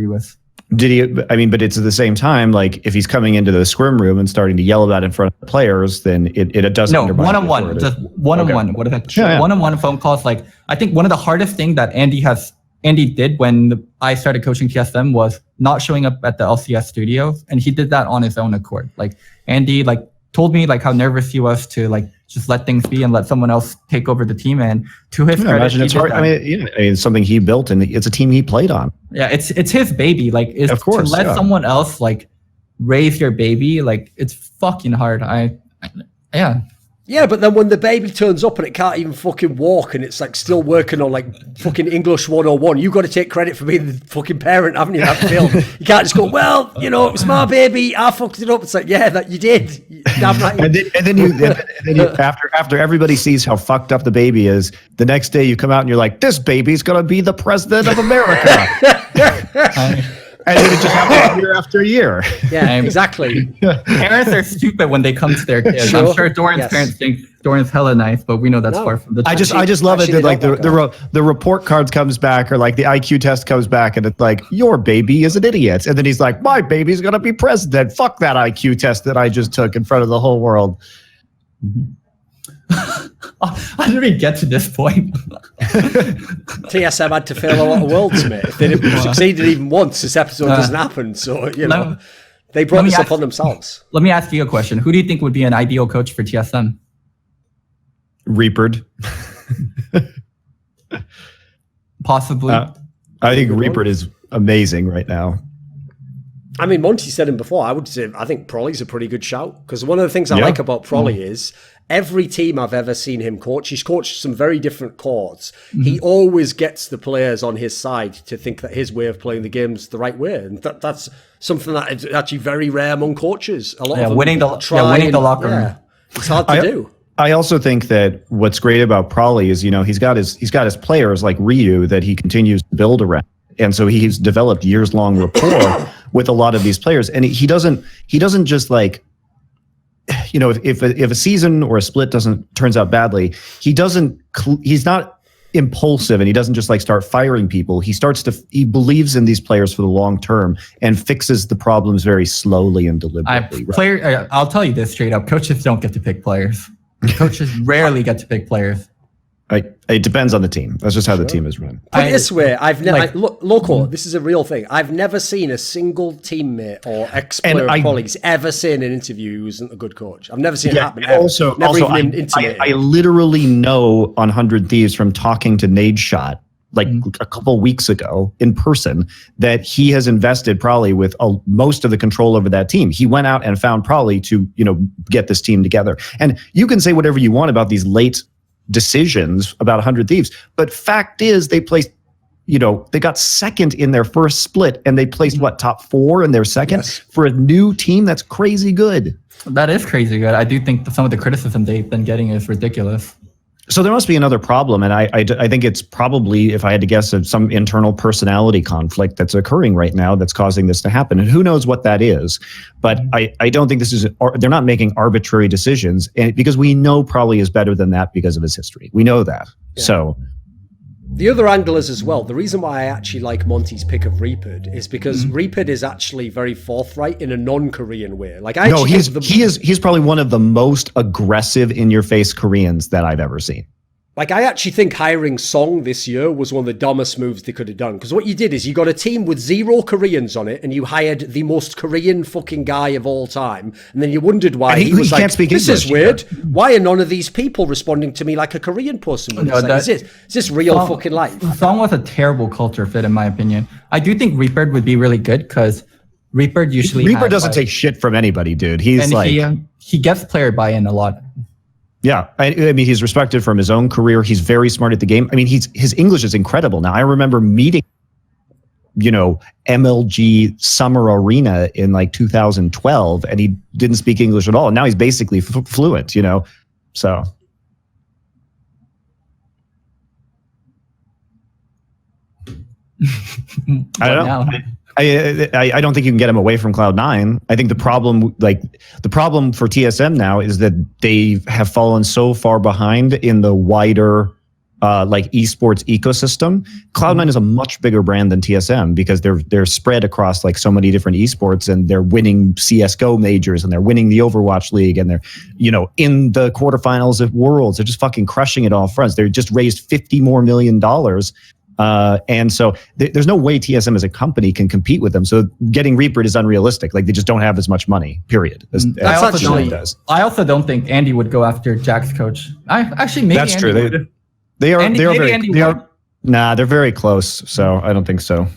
with. Did he? I mean, but it's at the same time, like if he's coming into the scrim room and starting to yell about it in front of the players, then it doesn't. No, one-on-one, just one-on-one. What is that? One-on-one phone calls. Like I think one of the hardest thing that Andy did when I started coaching TSM was not showing up at the LCS studios, and he did that on his own accord. Like Andy, like told me like how nervous he was to like just let things be and let someone else take over the team. And to his credit, imagine it's hard. I mean, it's something he built, and it's a team he played on. Yeah, it's his baby. Like, of course, to let someone else like raise your baby, like it's fucking hard. Yeah, but then when the baby turns up and it can't even fucking walk and it's like still working on like fucking English 101, you got to take credit for being the fucking parent, haven't you? That film. You can't just go, well, you know, it was my baby, I fucked it up. It's like, yeah, that you did. Damn right. and then you after everybody sees how fucked up the baby is, the next day you come out and you're like, this baby's gonna be the president of America. And then it just happens year after year. Yeah, exactly. Parents are stupid when they come to their kids. Sure. I'm sure Thorin's parents think Thorin's hella nice, but we know that's far from the truth. I just love it that like the report card comes back, or like the IQ test comes back, and it's like, your baby is an idiot. And then he's like, my baby's gonna be president. Fuck that IQ test that I just took in front of the whole world. How did we get to this point? TSM had to fail a lot of worlds, mate. If they didn't succeeded even once, this episode doesn't happen. So, you know, they brought this upon themselves. Let me ask you a question. Who do you think would be an ideal coach for TSM? Reapered. Possibly. I think Reapered is amazing right now. I mean, Monty said him before. I would say I think Prolly's a pretty good shout, because one of the things I like about Prolly is every team I've ever seen him coach, he's coached some very different courts. He always gets the players on his side to think that his way of playing the game's the right way, and that's something that is actually very rare among coaches. A lot of them winning the locker room. Yeah, it's hard to do. I also think that what's great about Prolly is, you know, he's got his players like Ryu that he continues to build around. And so he's developed years-long rapport with a lot of these players. And he doesn't just like, you know, if a season or a split turns out badly, he's not impulsive, and he doesn't just like start firing people. He believes in these players for the long term and fixes the problems very slowly and deliberately. I'll tell you this straight up. Coaches don't get to pick players. Coaches rarely get to pick players. It depends on the team. That's just how the team is run. Put it this way, Loco, this is a real thing. I've never seen a single teammate or ex-player colleagues ever say in an interview who isn't a good coach. I've never seen it happen. I literally know on 100 Thieves from talking to NateDOhDoubleG like a couple weeks ago in person that he has invested probably with most of the control over that team. He went out and found probably to, you know, get this team together. And you can say whatever you want about these late decisions about 100 Thieves, but fact is they placed, you know, they got second in their first split, and they placed top 4 in their second for a new team. That's crazy good. That is crazy good. I do think some of the criticism they've been getting is ridiculous. So there must be another problem, and I think it's probably, if I had to guess, some internal personality conflict that's occurring right now that's causing this to happen. And who knows what that is? But I don't think they're not making arbitrary decisions, and because we know Prolly is better than that because of his history. We know that. Yeah. So the other angle is as well, the reason why I actually like Monty's pick of Reapered is because Reapered is actually very forthright in a non-Korean way. Like he's probably one of the most aggressive in-your-face Koreans that I've ever seen. Like, I actually think hiring Song this year was one of the dumbest moves they could have done. Because what you did is you got a team with 0 Koreans on it, and you hired the most Korean fucking guy of all time. And then you wondered why he was like, this is weird. Why are none of these people responding to me like a Korean person? No, is this real fucking life? Song was a terrible culture fit, in my opinion. I do think Reapered would be really good, because Reapered doesn't take shit from anybody, dude. He gets player buy-in a lot. Yeah, I mean, he's respected from his own career. He's very smart at the game. I mean, his English is incredible. Now, I remember meeting, you know, MLG Summer Arena in like 2012, and he didn't speak English at all. And now he's basically fluent, you know, so. I don't know. I don't think you can get him away from Cloud9. I think the problem for TSM now is that they have fallen so far behind in the wider like esports ecosystem, Cloud9 is a much bigger brand than TSM because they're spread across like so many different esports, and they're winning CS:GO majors, and they're winning the Overwatch League, and they're, you know, in the quarterfinals of Worlds. They're just fucking crushing it all fronts. They just raised $50 million more. And so there's no way TSM as a company can compete with them. So getting Reapered is unrealistic. Like, they just don't have as much money, period. As does. I also don't think Andy would go after Jack's coach. Maybe that's Andy true. would. They're very close. So I don't think so.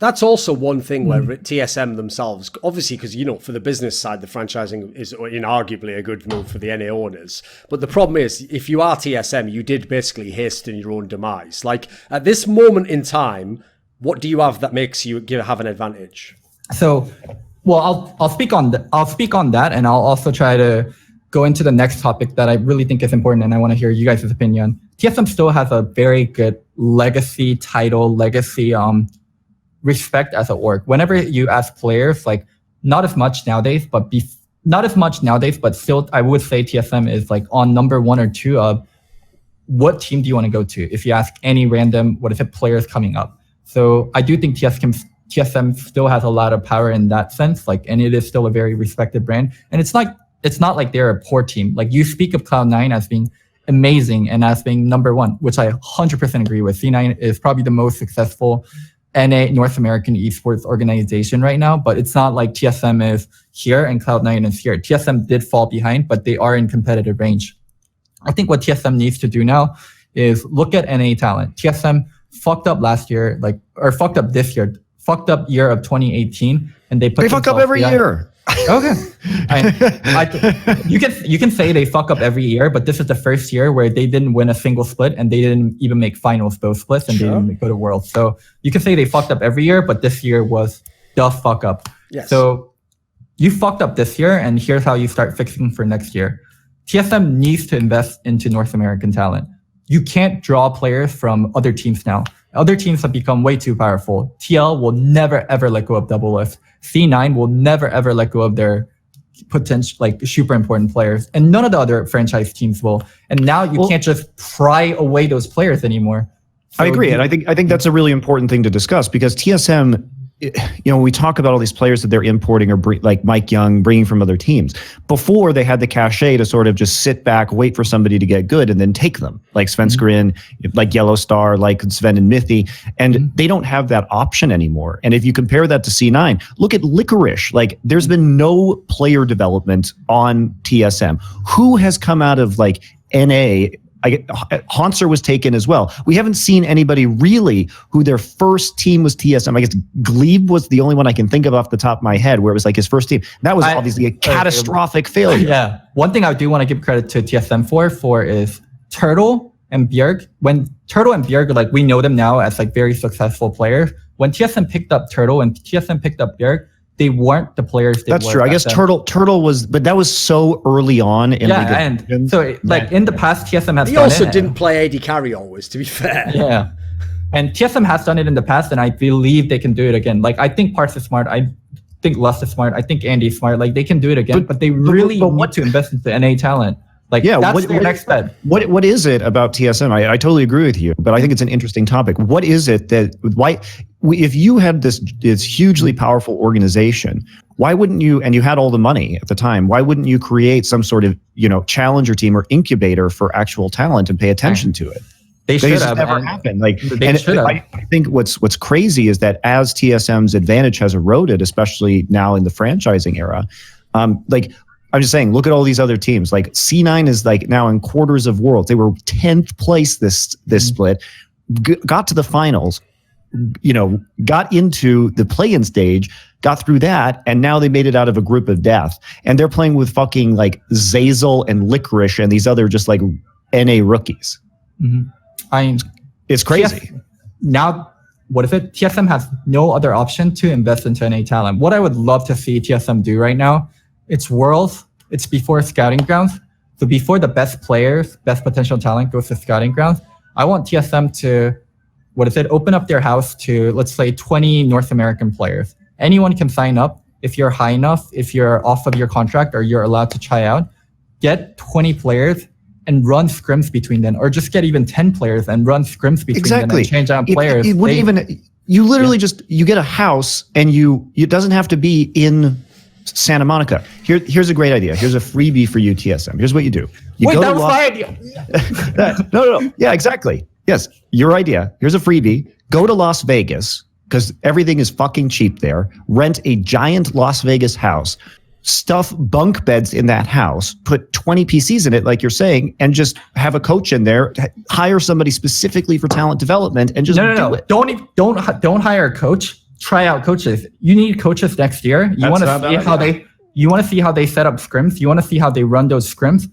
That's also one thing where TSM themselves, obviously, because, you know, for the business side, the franchising is inarguably a good move for the NA owners. But the problem is, if you are TSM, you did basically hasten your own demise. Like, at this moment in time, what do you have that makes you have an advantage? So, well, I'll speak on that, and I'll also try to go into the next topic that I really think is important, and I want to hear you guys' opinion. TSM still has a very good legacy respect as an org. Whenever you ask players, like, not as much nowadays, but still, I would say TSM is like on number 1 or 2 of what team do you want to go to if you ask any random players coming up. So I do think TSM still has a lot of power in that sense, like, and it is still a very respected brand. And it's not like they're a poor team. Like, you speak of Cloud9 as being amazing and as being number 1, which I 100% agree with. C9 is probably the most successful NA North American esports organization right now, but it's not like TSM is here and Cloud9 is here. TSM did fall behind, but they are in competitive range. I think what TSM needs to do now is look at NA talent. TSM fucked up last year, fucked up this year, fucked up year of 2018, and they fuck up every year. Okay, you can say they fuck up every year, but this is the first year where they didn't win a single split, and they didn't even make finals both splits, and they didn't go to Worlds. So you can say they fucked up every year, but this year was the fuck up. Yes. So you fucked up this year, and here's how you start fixing for next year. TSM needs to invest into North American talent. You can't draw players from other teams now. Other teams have become way too powerful. TL will never ever let go of Doublelift. C9 will never ever let go of their potential, like, super important players, and none of the other franchise teams will. And now you can't just pry away those players anymore. So I agree, and I think that's a really important thing to discuss, because TSM, you know, we talk about all these players that they're importing, or like Mike Young bringing from other teams. Before, they had the cachet to sort of just sit back, wait for somebody to get good, and then take them, like Svenskrin, like Yellow Star, like Sven and Mythy, and they don't have that option anymore. And if you compare that to C9, look at Licorice. Like, there's been no player development on TSM. Who has come out of like NA? Haunser was taken as well. We haven't seen anybody really who their first team was TSM. I guess Glebe was the only one I can think of off the top of my head where it was like his first team. That was obviously a catastrophic failure. Yeah. One thing I do want to give credit to TSM for is Turtle and Bjerg. When Turtle and Bjerg, like, we know them now as like very successful players. When TSM picked up Turtle and TSM picked up Bjerg, they weren't the players they were. That's true. I guess Turtle was, but that was so early on in League of Legends. So like in the past, TSM has he done also it. didn't play AD carry always, to be fair. Yeah. And TSM has done it in the past, and I believe they can do it again. Like, I think Parts is smart. I think Lust is smart. I think Andy's smart. Like, they can do it again, but they really need to invest into NA talent. Like, that's their next bet. What is it about TSM? I totally agree with you, but I think it's an interesting topic. What is it that, if you had this hugely powerful organization, why wouldn't you, and you had all the money at the time, why wouldn't you create some sort of, you know, challenger team or incubator for actual talent and pay attention to it? They should have. Never happened. Like, I think what's crazy is that as TSM's advantage has eroded, especially now in the franchising era, like, I'm just saying, look at all these other teams. Like, C9 is like now in quarters of Worlds. They were 10th place this split, got to the finals, you know, got into the play-in stage, got through that, and now they made it out of a group of death. And they're playing with fucking like Zazel and Licorice and these other just like NA rookies. It's crazy. Now, what is it? TSM has no other option to invest into NA talent. What I would love to see TSM do right now, it's Worlds, it's before scouting grounds. So before the best players, best potential talent goes to scouting grounds, I want TSM to, open up their house to, let's say, 20 North American players. Anyone can sign up if you're high enough, if you're off of your contract or you're allowed to try out. Get 20 players and run scrims between them, or just get even 10 players and run scrims between them and change out players. It wouldn't even. You literally you get a house and it doesn't have to be in Santa Monica. Here's a great idea. Here's a freebie for you, TSM. Here's what you do. That was my idea. No. Yeah, exactly. Yes, your idea. Here's a freebie. Go to Las Vegas, because everything is fucking cheap there. Rent a giant Las Vegas house. Stuff bunk beds in that house, put 20 PCs in it, like you're saying, and just have a coach in there. Hire somebody specifically for talent development, and just do it. Don't hire a coach. Try out coaches. You need coaches next year. You want to see how they. You want to see how they set up scrims. You want to see how they run those scrims.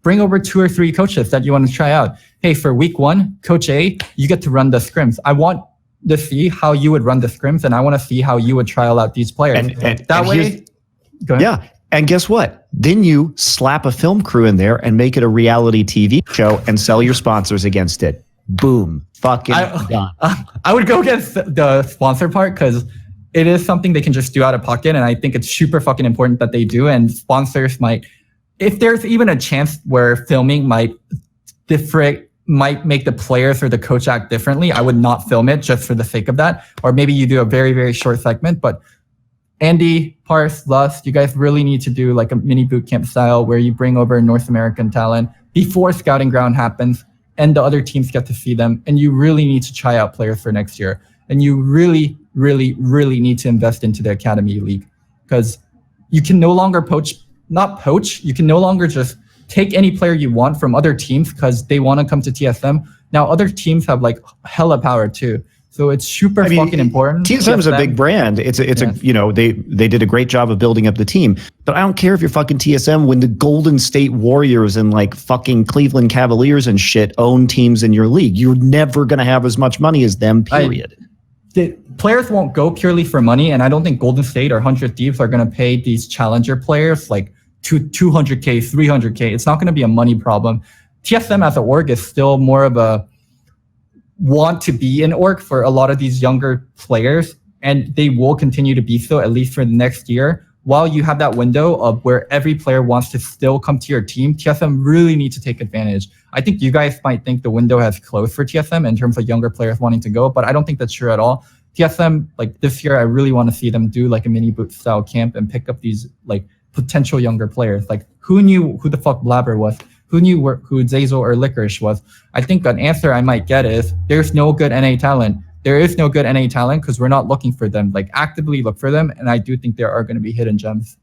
Bring over 2 or 3 coaches that you want to try out. Hey, for week 1, Coach A, you get to run the scrims. I want to see how you would run the scrims, and I want to see how you would trial out these players. That way. Yeah. And guess what? Then you slap a film crew in there and make it a reality TV show and sell your sponsors against it. Boom. Fucking done. I would go against the sponsor part, because it is something they can just do out of pocket. And I think it's super fucking important that they do. And sponsors might, if there's even a chance where filming might make the players or the coach act differently, I would not film it just for the sake of that. Or maybe you do a very, very short segment. But Andy, Parse, Lust, you guys really need to do like a mini bootcamp style where you bring over North American talent before scouting ground happens and the other teams get to see them. And you really need to try out players for next year. And you really, really, really need to invest into the Academy League, because you can no longer you can no longer just take any player you want from other teams because they want to come to TSM. Now other teams have like hella power too. So it's super fucking important. TSM is a big brand. It's they did a great job of building up the team. But I don't care if you're fucking TSM when the Golden State Warriors and like fucking Cleveland Cavaliers and shit own teams in your league. You're never going to have as much money as them, period. The players won't go purely for money, and I don't think Golden State or 100 Thieves are going to pay these challenger players like 200K, 300K. It's not going to be a money problem. TSM as an org is still more of a want to be an org for a lot of these younger players, and they will continue to be so at least for the next year. While you have that window of where every player wants to still come to your team, TSM really needs to take advantage. I think you guys might think the window has closed for TSM in terms of younger players wanting to go, but I don't think that's true at all. TSM, like this year, I really want to see them do like a mini boot style camp and pick up these like potential younger players. Like who knew who the fuck Blabber was? Who knew who Snazore or Licorice was? I think an answer I might get is there's no good NA talent. There is no good NA talent because we're not looking for them. Like actively look for them, and I do think there are going to be hidden gems.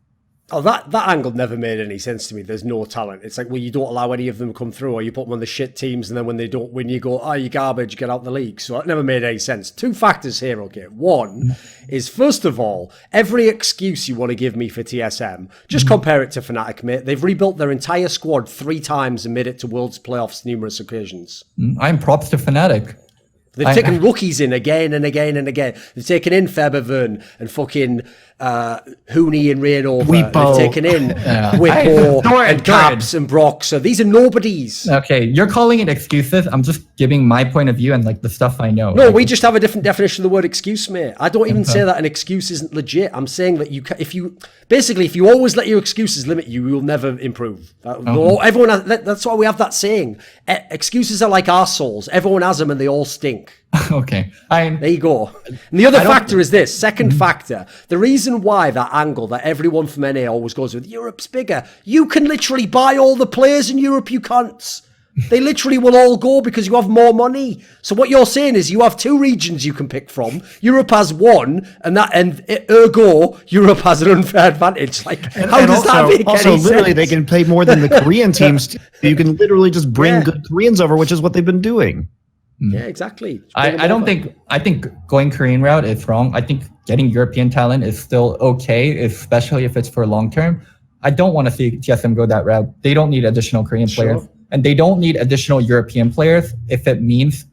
Oh, that angle never made any sense to me. There's no talent. It's like, well, you don't allow any of them to come through, or you put them on the shit teams, and then when they don't win, you go, oh, you garbage, get out the league. So it never made any sense. 2 factors here, okay? One is, first of all, every excuse you want to give me for TSM, just compare it to Fnatic, mate. They've rebuilt their entire squad 3 times and made it to Worlds playoffs numerous occasions. I'm props to Fnatic. They've taken rookies in again and again and again. They've taken in Febervern and fucking Hooney and Rainover. Weepo. They've taken in Whippo and Caps and Brock. So these are nobodies. Okay, you're calling it excuses. I'm just giving my point of view and like the stuff I know. No, we just have a different definition of the word excuse, mate. I don't even say that an excuse isn't legit. I'm saying that if you always let your excuses limit you, you'll never improve. Everyone has, that's why we have that saying. Excuses are like arseholes. Everyone has them and they all stink. Okay. There you go. And the other factor is this. Second factor. The reason why that angle that everyone from NA always goes with, Europe's bigger. You can literally buy all the players in Europe, you cunts. They literally will all go because you have more money. So what you're saying is you have 2 regions you can pick from. Europe has 1, and ergo Europe has an unfair advantage. Like, how does that make any sense? Literally, they can pay more than the Korean teams. You can literally just bring good Koreans over, which is what they've been doing. Yeah, exactly. I think going Korean route is wrong. I think getting European talent is still okay, especially if it's for long term. I don't want to see TSM go that route. They don't need additional Korean players, and they don't need additional European players if it means,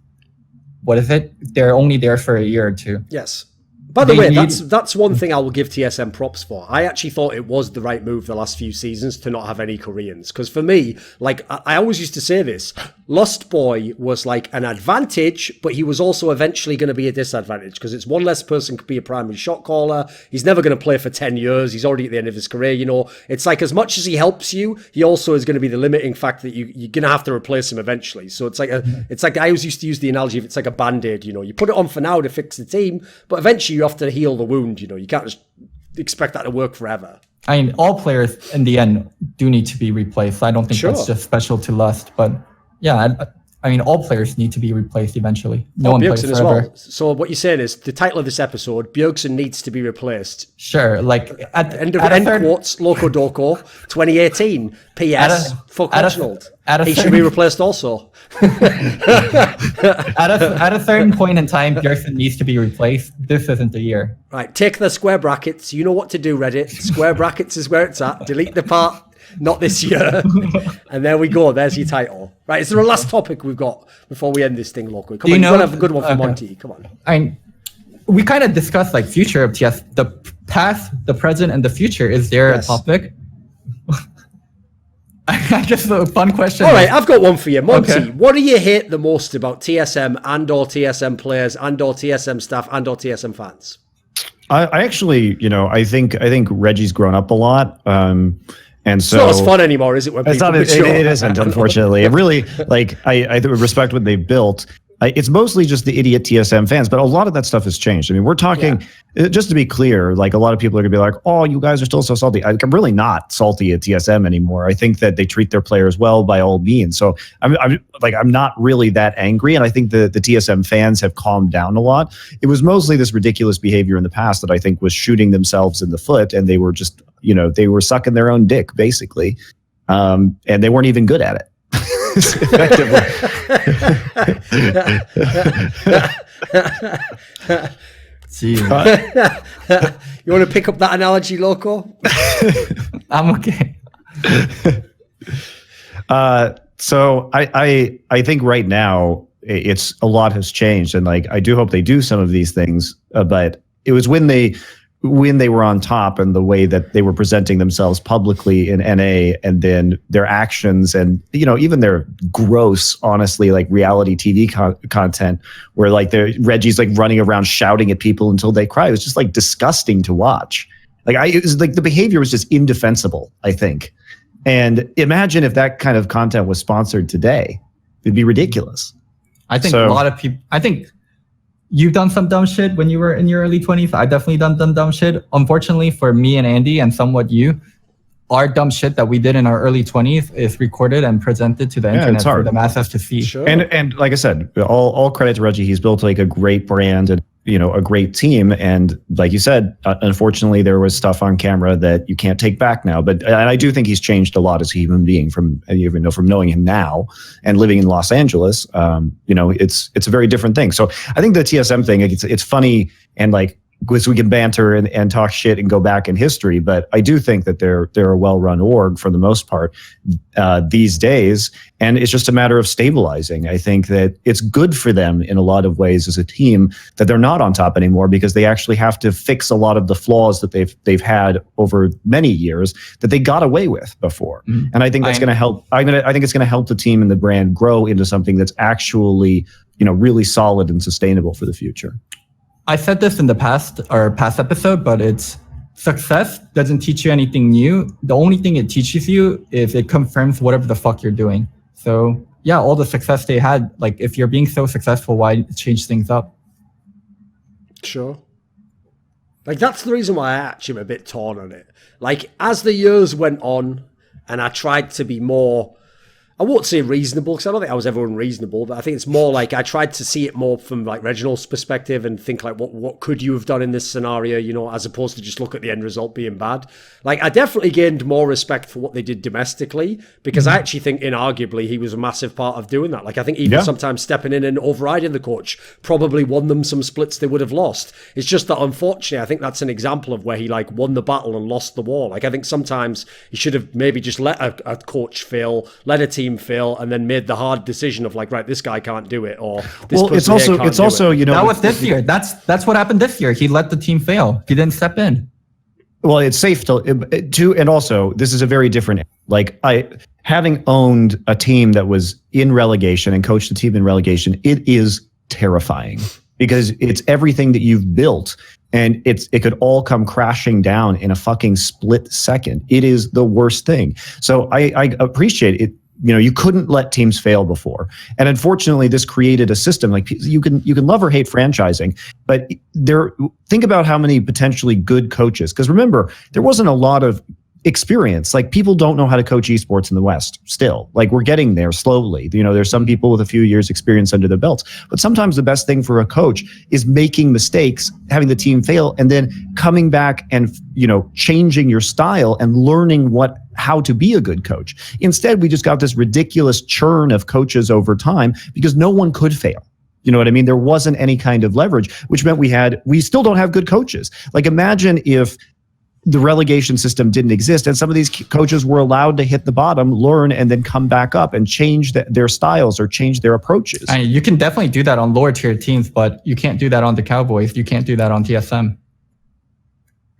what is it? They're only there for a year or 2. Yes. By the way, that's one thing I will give TSM props for. I actually thought it was the right move the last few seasons to not have any Koreans. Because for me, like, I always used to say this, Lost Boy was like an advantage, but he was also eventually going to be a disadvantage because it's one less person could be a primary shot caller. He's never going to play for 10 years. He's already at the end of his career. You know, it's like as much as he helps you, he also is going to be the limiting factor that you're going to have to replace him eventually. So it's like I always used to use the analogy of it's like a band-aid. You know, you put it on for now to fix the team, but eventually you have to heal the wound. You know, you can't just expect that to work forever. I mean, all players in the end do need to be replaced. I don't think that's just special to Lust, but yeah, I mean, all players need to be replaced eventually. No one plays Bjergsen as forever. well. So what you're saying is the title of this episode, Bjergsen needs to be replaced. Sure, like End quotes, Loco Doco, 2018. P.S. Fuck Reginald. He should be replaced also. At a certain point in time, Bjergsen needs to be replaced. This isn't the year. Right, take the square brackets. You know what to do, Reddit. Square brackets is where it's at. Delete the part. Not this year. And there we go. There's your title. Right, is there a last topic we've got before we end this thing, Loco? Come on, you've got to have a good one for Monty. Come on. I mean, we kind of discussed like future of TS. The past, the present, and the future. Is there a topic? Just a fun question. All right, I've got one for you. Monty, what do you hate the most about TSM and or TSM players and or TSM staff and or TSM fans? I actually, you know, I think Regi's grown up a lot. And so it's not as fun anymore, is it? When it's not, it isn't, unfortunately. It really, like, I respect what they've built. It's mostly just the idiot TSM fans, but a lot of that stuff has changed. I mean, we're talking, just to be clear, like a lot of people are going to be like, oh, you guys are still so salty. I'm really not salty at TSM anymore. I think that they treat their players well by all means. So I'm not really that angry. And I think the TSM fans have calmed down a lot. It was mostly this ridiculous behavior in the past that I think was shooting themselves in the foot. And they were just, you know, they were sucking their own dick, basically. And they weren't even good at it. Effectively. You want to pick up that analogy, Loco? I'm okay. So I think right now it's a lot has changed, and like I do hope they do some of these things. But it was when they were on top and the way that they were presenting themselves publicly in NA, and then their actions and, you know, even their gross, honestly, like reality TV content where like Regi's like running around shouting at people until they cry. It was just like disgusting to watch. Like it was like the behavior was just indefensible, I think. And imagine if that kind of content was sponsored today, it'd be ridiculous. I think a lot of people, you've done some dumb shit when you were in your early 20s. I've definitely done some dumb shit. Unfortunately for me and Andy and somewhat you, our dumb shit that we did in our early 20s is recorded and presented to the internet for the masses to see. Sure. And like I said, all credit to Regi. He's built like a great brand and, you know, a great team. And like you said, unfortunately, there was stuff on camera that you can't take back now. But and I do think he's changed a lot as a human being from knowing him now and living in Los Angeles. You know, it's a very different thing. So I think the TSM thing, it's funny and like, because we can banter and talk shit and go back in history, but I do think that they're a well-run org for the most part these days, and it's just a matter of stabilizing. I think that it's good for them in a lot of ways as a team that they're not on top anymore, because they actually have to fix a lot of the flaws that they've had over many years that they got away with before. Mm-hmm. And I think that's going to help. I think it's going to help the team and the brand grow into something that's actually, you know, really solid and sustainable for the future. I said this in the past episode, but it's success doesn't teach you anything new. The only thing it teaches you is it confirms whatever the fuck you're doing. So yeah, all the success they had, like if you're being so successful, why change things up? Sure. Like that's the reason why I actually am a bit torn on it. Like as the years went on and I tried to be more, I won't say reasonable, because I don't think I was ever unreasonable, but I think it's more like I tried to see it more from like Reginald's perspective and think like, what could you have done in this scenario, you know, as opposed to just look at the end result being bad. Like I definitely gained more respect for what they did domestically, because I actually think inarguably he was a massive part of doing that. Like I think even sometimes stepping in and overriding the coach probably won them some splits they would have lost. It's just that unfortunately, I think that's an example of where he like won the battle and lost the war. Like I think sometimes he should have maybe just let a coach fail, let a team fail, and then made the hard decision of like, right, this guy can't do it, or this it's also you know, that was this year. That's what happened this year. He let the team fail. He didn't step in. Well, it's safe to, and also this is a very different, like having owned a team that was in relegation and coached a team in relegation, it is terrifying because it's everything that you've built and it could all come crashing down in a fucking split second. It is the worst thing. So I appreciate it. You know, you couldn't let teams fail before. And unfortunately, this created a system. Like, you can love or hate franchising, but think about how many potentially good coaches, because remember, there wasn't a lot of experience. Like, people don't know how to coach esports in the West still. Like, we're getting there slowly. You know, there's some people with a few years experience under their belts, but sometimes the best thing for a coach is making mistakes, having the team fail, and then coming back and, you know, changing your style and learning how to be a good coach. Instead, we just got this ridiculous churn of coaches over time because no one could fail. You know what I mean? There wasn't any kind of leverage, which meant we still don't have good coaches. Like, imagine if the relegation system didn't exist and some of these coaches were allowed to hit the bottom, learn, and then come back up and change their styles or change their approaches. I mean, you can definitely do that on lower tier teams, but you can't do that on the Cowboys. You can't do that on TSM.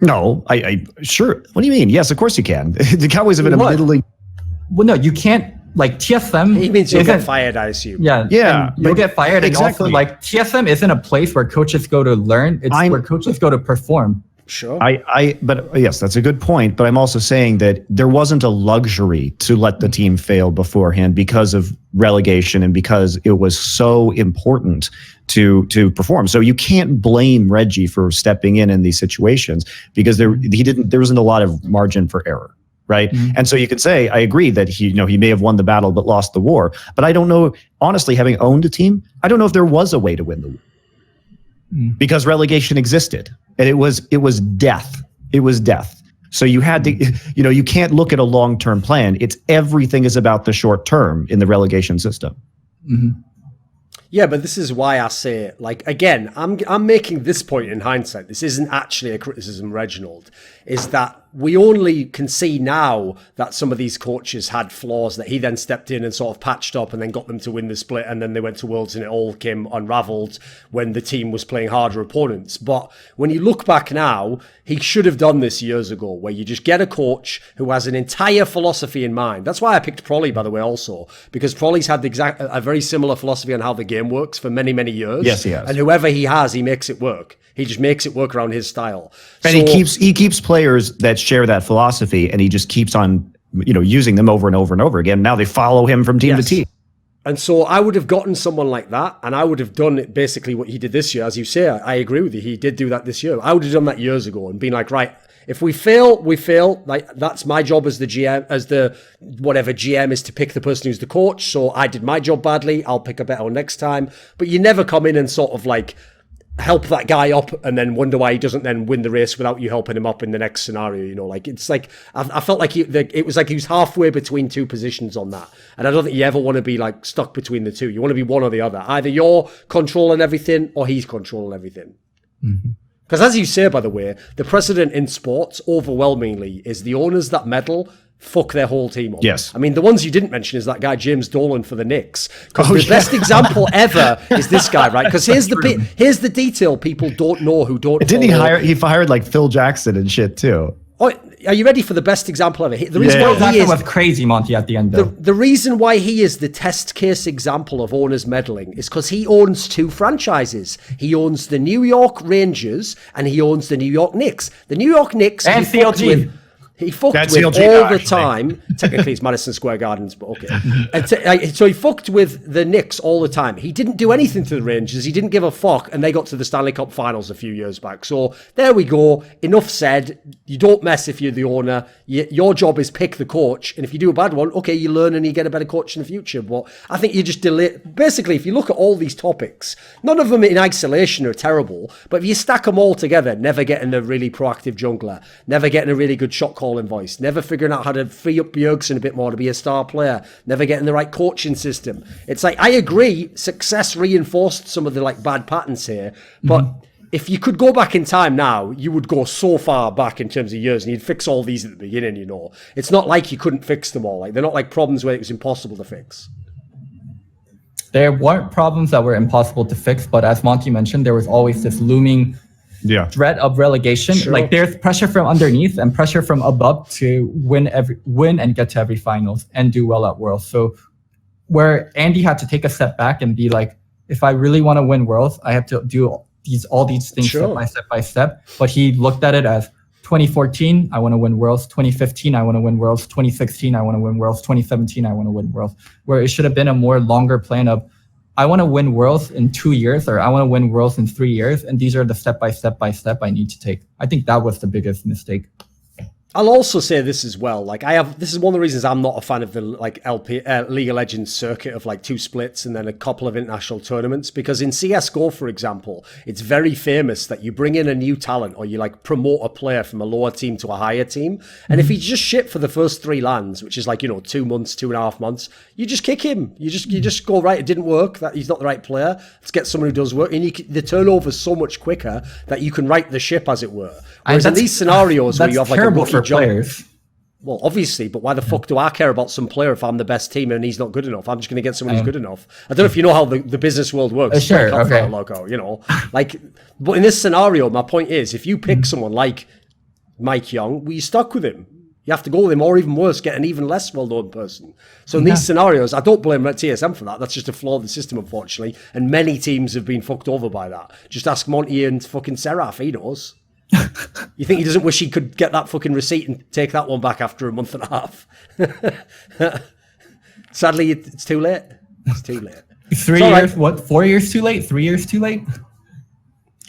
No, I sure. What do you mean? Yes, of course you can. The Cowboys have been a middling. Well, no, you can't. Like, TSM. He means you'll get fired, I assume. Yeah. You'll get fired. Exactly. And also, like, TSM isn't a place where coaches go to learn. It's where coaches go to perform. Sure. But yes, that's a good point. But I'm also saying that there wasn't a luxury to let the team fail beforehand because of relegation and because it was so important to perform. So you can't blame Regi for stepping in these situations because there wasn't a lot of margin for error. Right. Mm-hmm. And so you could say, I agree that he may have won the battle, but lost the war. But I don't know, honestly, having owned a team, I don't know if there was a way to win the war. Because relegation existed and it was death. It was death. So you had to, you can't look at a long-term plan. Everything is about the short term in the relegation system. Mm-hmm. Yeah, but this is why I say, like, again, I'm making this point in hindsight. This isn't actually a criticism, Reginald, is that we only can see now that some of these coaches had flaws that he then stepped in and sort of patched up and then got them to win the split, and then they went to Worlds and it all came unraveled when the team was playing harder opponents. But when you look back now, he should have done this years ago, where you just get a coach who has an entire philosophy in mind. That's why I picked Prolly, by the way, also, because Prolly's had a very similar philosophy on how the game works for many, many years. Yes, he has. And whoever he has, he makes it work. He just makes it work around his style. And he keeps players that share that philosophy, and he just keeps on, using them over and over and over again. Now they follow him from team to team. And so I would have gotten someone like that, and I would have done it basically what he did this year. As you say, I agree with you. He did do that this year. I would have done that years ago and been like, right, if we fail, we fail. Like, that's my job as the GM, as the whatever GM is, to pick the person who's the coach. So I did my job badly. I'll pick a better one next time. But you never come in and sort of like help that guy up and then wonder why he doesn't then win the race without you helping him up in the next scenario. Like, it's like, I felt like it was like he was halfway between two positions on that. And I don't think you ever want to be like stuck between the two. You want to be one or the other. Either you're controlling everything or he's controlling everything. Because as you say, by the way, the precedent in sports overwhelmingly is the owners that meddle fuck their whole team up. Yes. I mean, the ones you didn't mention is that guy James Dolan for the Knicks. Because the best example ever is this guy, right? Because here's the detail people don't know who don't. Didn't he fired like Phil Jackson and shit too? Oh, are you ready for the best example ever? The reason why he was crazy, Monty, at the end. The reason why he is the test case example of owners meddling is because he owns two franchises. He owns the New York Rangers and he owns the New York Knicks. The New York Knicks and CLG. He fucked with all the time. Technically, it's Madison Square Gardens, but okay. And so he fucked with the Knicks all the time. He didn't do anything to the Rangers. He didn't give a fuck, and they got to the Stanley Cup Finals a few years back. So there we go. Enough said. You don't mess if you're the owner. Your job is pick the coach, and if you do a bad one, okay, you learn and you get a better coach in the future. But I think you just delay. Basically, if you look at all these topics, none of them in isolation are terrible, but if you stack them all together, never getting a really proactive jungler, never getting a really good shot calling voice, never figuring out how to free up Bjergsen a bit more to be a star player, never getting the right coaching system. It's like, I agree, success reinforced some of the like bad patterns here, but if you could go back in time now, you would go so far back in terms of years and you'd fix all these at the beginning, It's not like you couldn't fix them all. Like, they're not like problems where it was impossible to fix. There weren't problems that were impossible to fix, but as Monty mentioned, there was always this looming dread of relegation. Sure. Like there's pressure from underneath and pressure from above to win and get to every finals and do well at Worlds. So where Andy had to take a step back and be like, if I really want to win Worlds, I have to do all these things step by step. But he looked at it as 2014, I want to win Worlds. 2015, I want to win Worlds. 2016, I want to win Worlds. 2017, I want to win Worlds. Where it should have been a more longer plan of, I want to win Worlds in 2 years, or I want to win Worlds in 3 years. And these are the step by step I need to take. I think that was the biggest mistake. I'll also say this as well. Like this is one of the reasons I'm not a fan of the League of Legends circuit of like 2 splits and then a couple of international tournaments. Because in CS:GO, for example, it's very famous that you bring in a new talent or you like promote a player from a lower team to a higher team. And if he's just shit for the first 3 lands, which is like 2 months, 2.5 months, you just kick him. You just go, right, it didn't work. That he's not the right player. Let's get someone who does work. And the turnover is so much quicker that you can right the ship, as it were. Whereas in these scenarios where you have like a rookie players. Well, obviously, but why the fuck do I care about some player if I'm the best team and he's not good enough? I'm just going to get someone who's good enough. I don't know if you know how the business world works. Sure, okay. Loco, like, but in this scenario, my point is, if you pick someone like Mike Young, well, you're stuck with him. You have to go with him, or even worse, get an even less well-known person. So in these scenarios, I don't blame TSM for that. That's just a flaw of the system, unfortunately. And many teams have been fucked over by that. Just ask Monty and fucking Seraph, he knows. You think he doesn't wish he could get that fucking receipt and take that one back after a month and a half? Sadly, it's too late. It's too late. 3 years? What? 4 years too late? 3 years too late?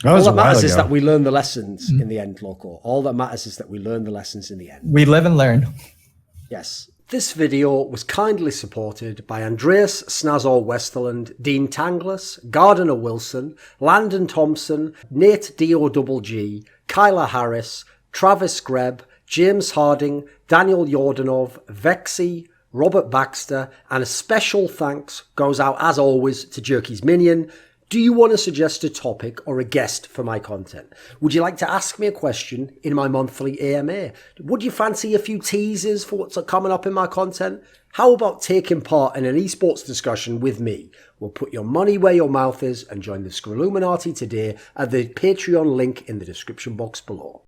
All that matters is that we learn the lessons in the end, Loco. All that matters is that we learn the lessons in the end. We live and learn. Yes. This video was kindly supported by Andreas, Snazore, Westerlund, Dean Tanglis, Gardner Wilson, Landon Thompson, NateDOhDoubleG, Kyla Harris, Travis Greb, James Harding, Daniel Yordanov, VeXii, Robert Baxter, and a special thanks goes out, as always, to Jerky's Minion. Do you want to suggest a topic or a guest for my content? Would you like to ask me a question in my monthly AMA? Would you fancy a few teasers for what's coming up in my content? How about taking part in an esports discussion with me? Well, put your money where your mouth is and join the Scrilluminati today at the Patreon link in the description box below.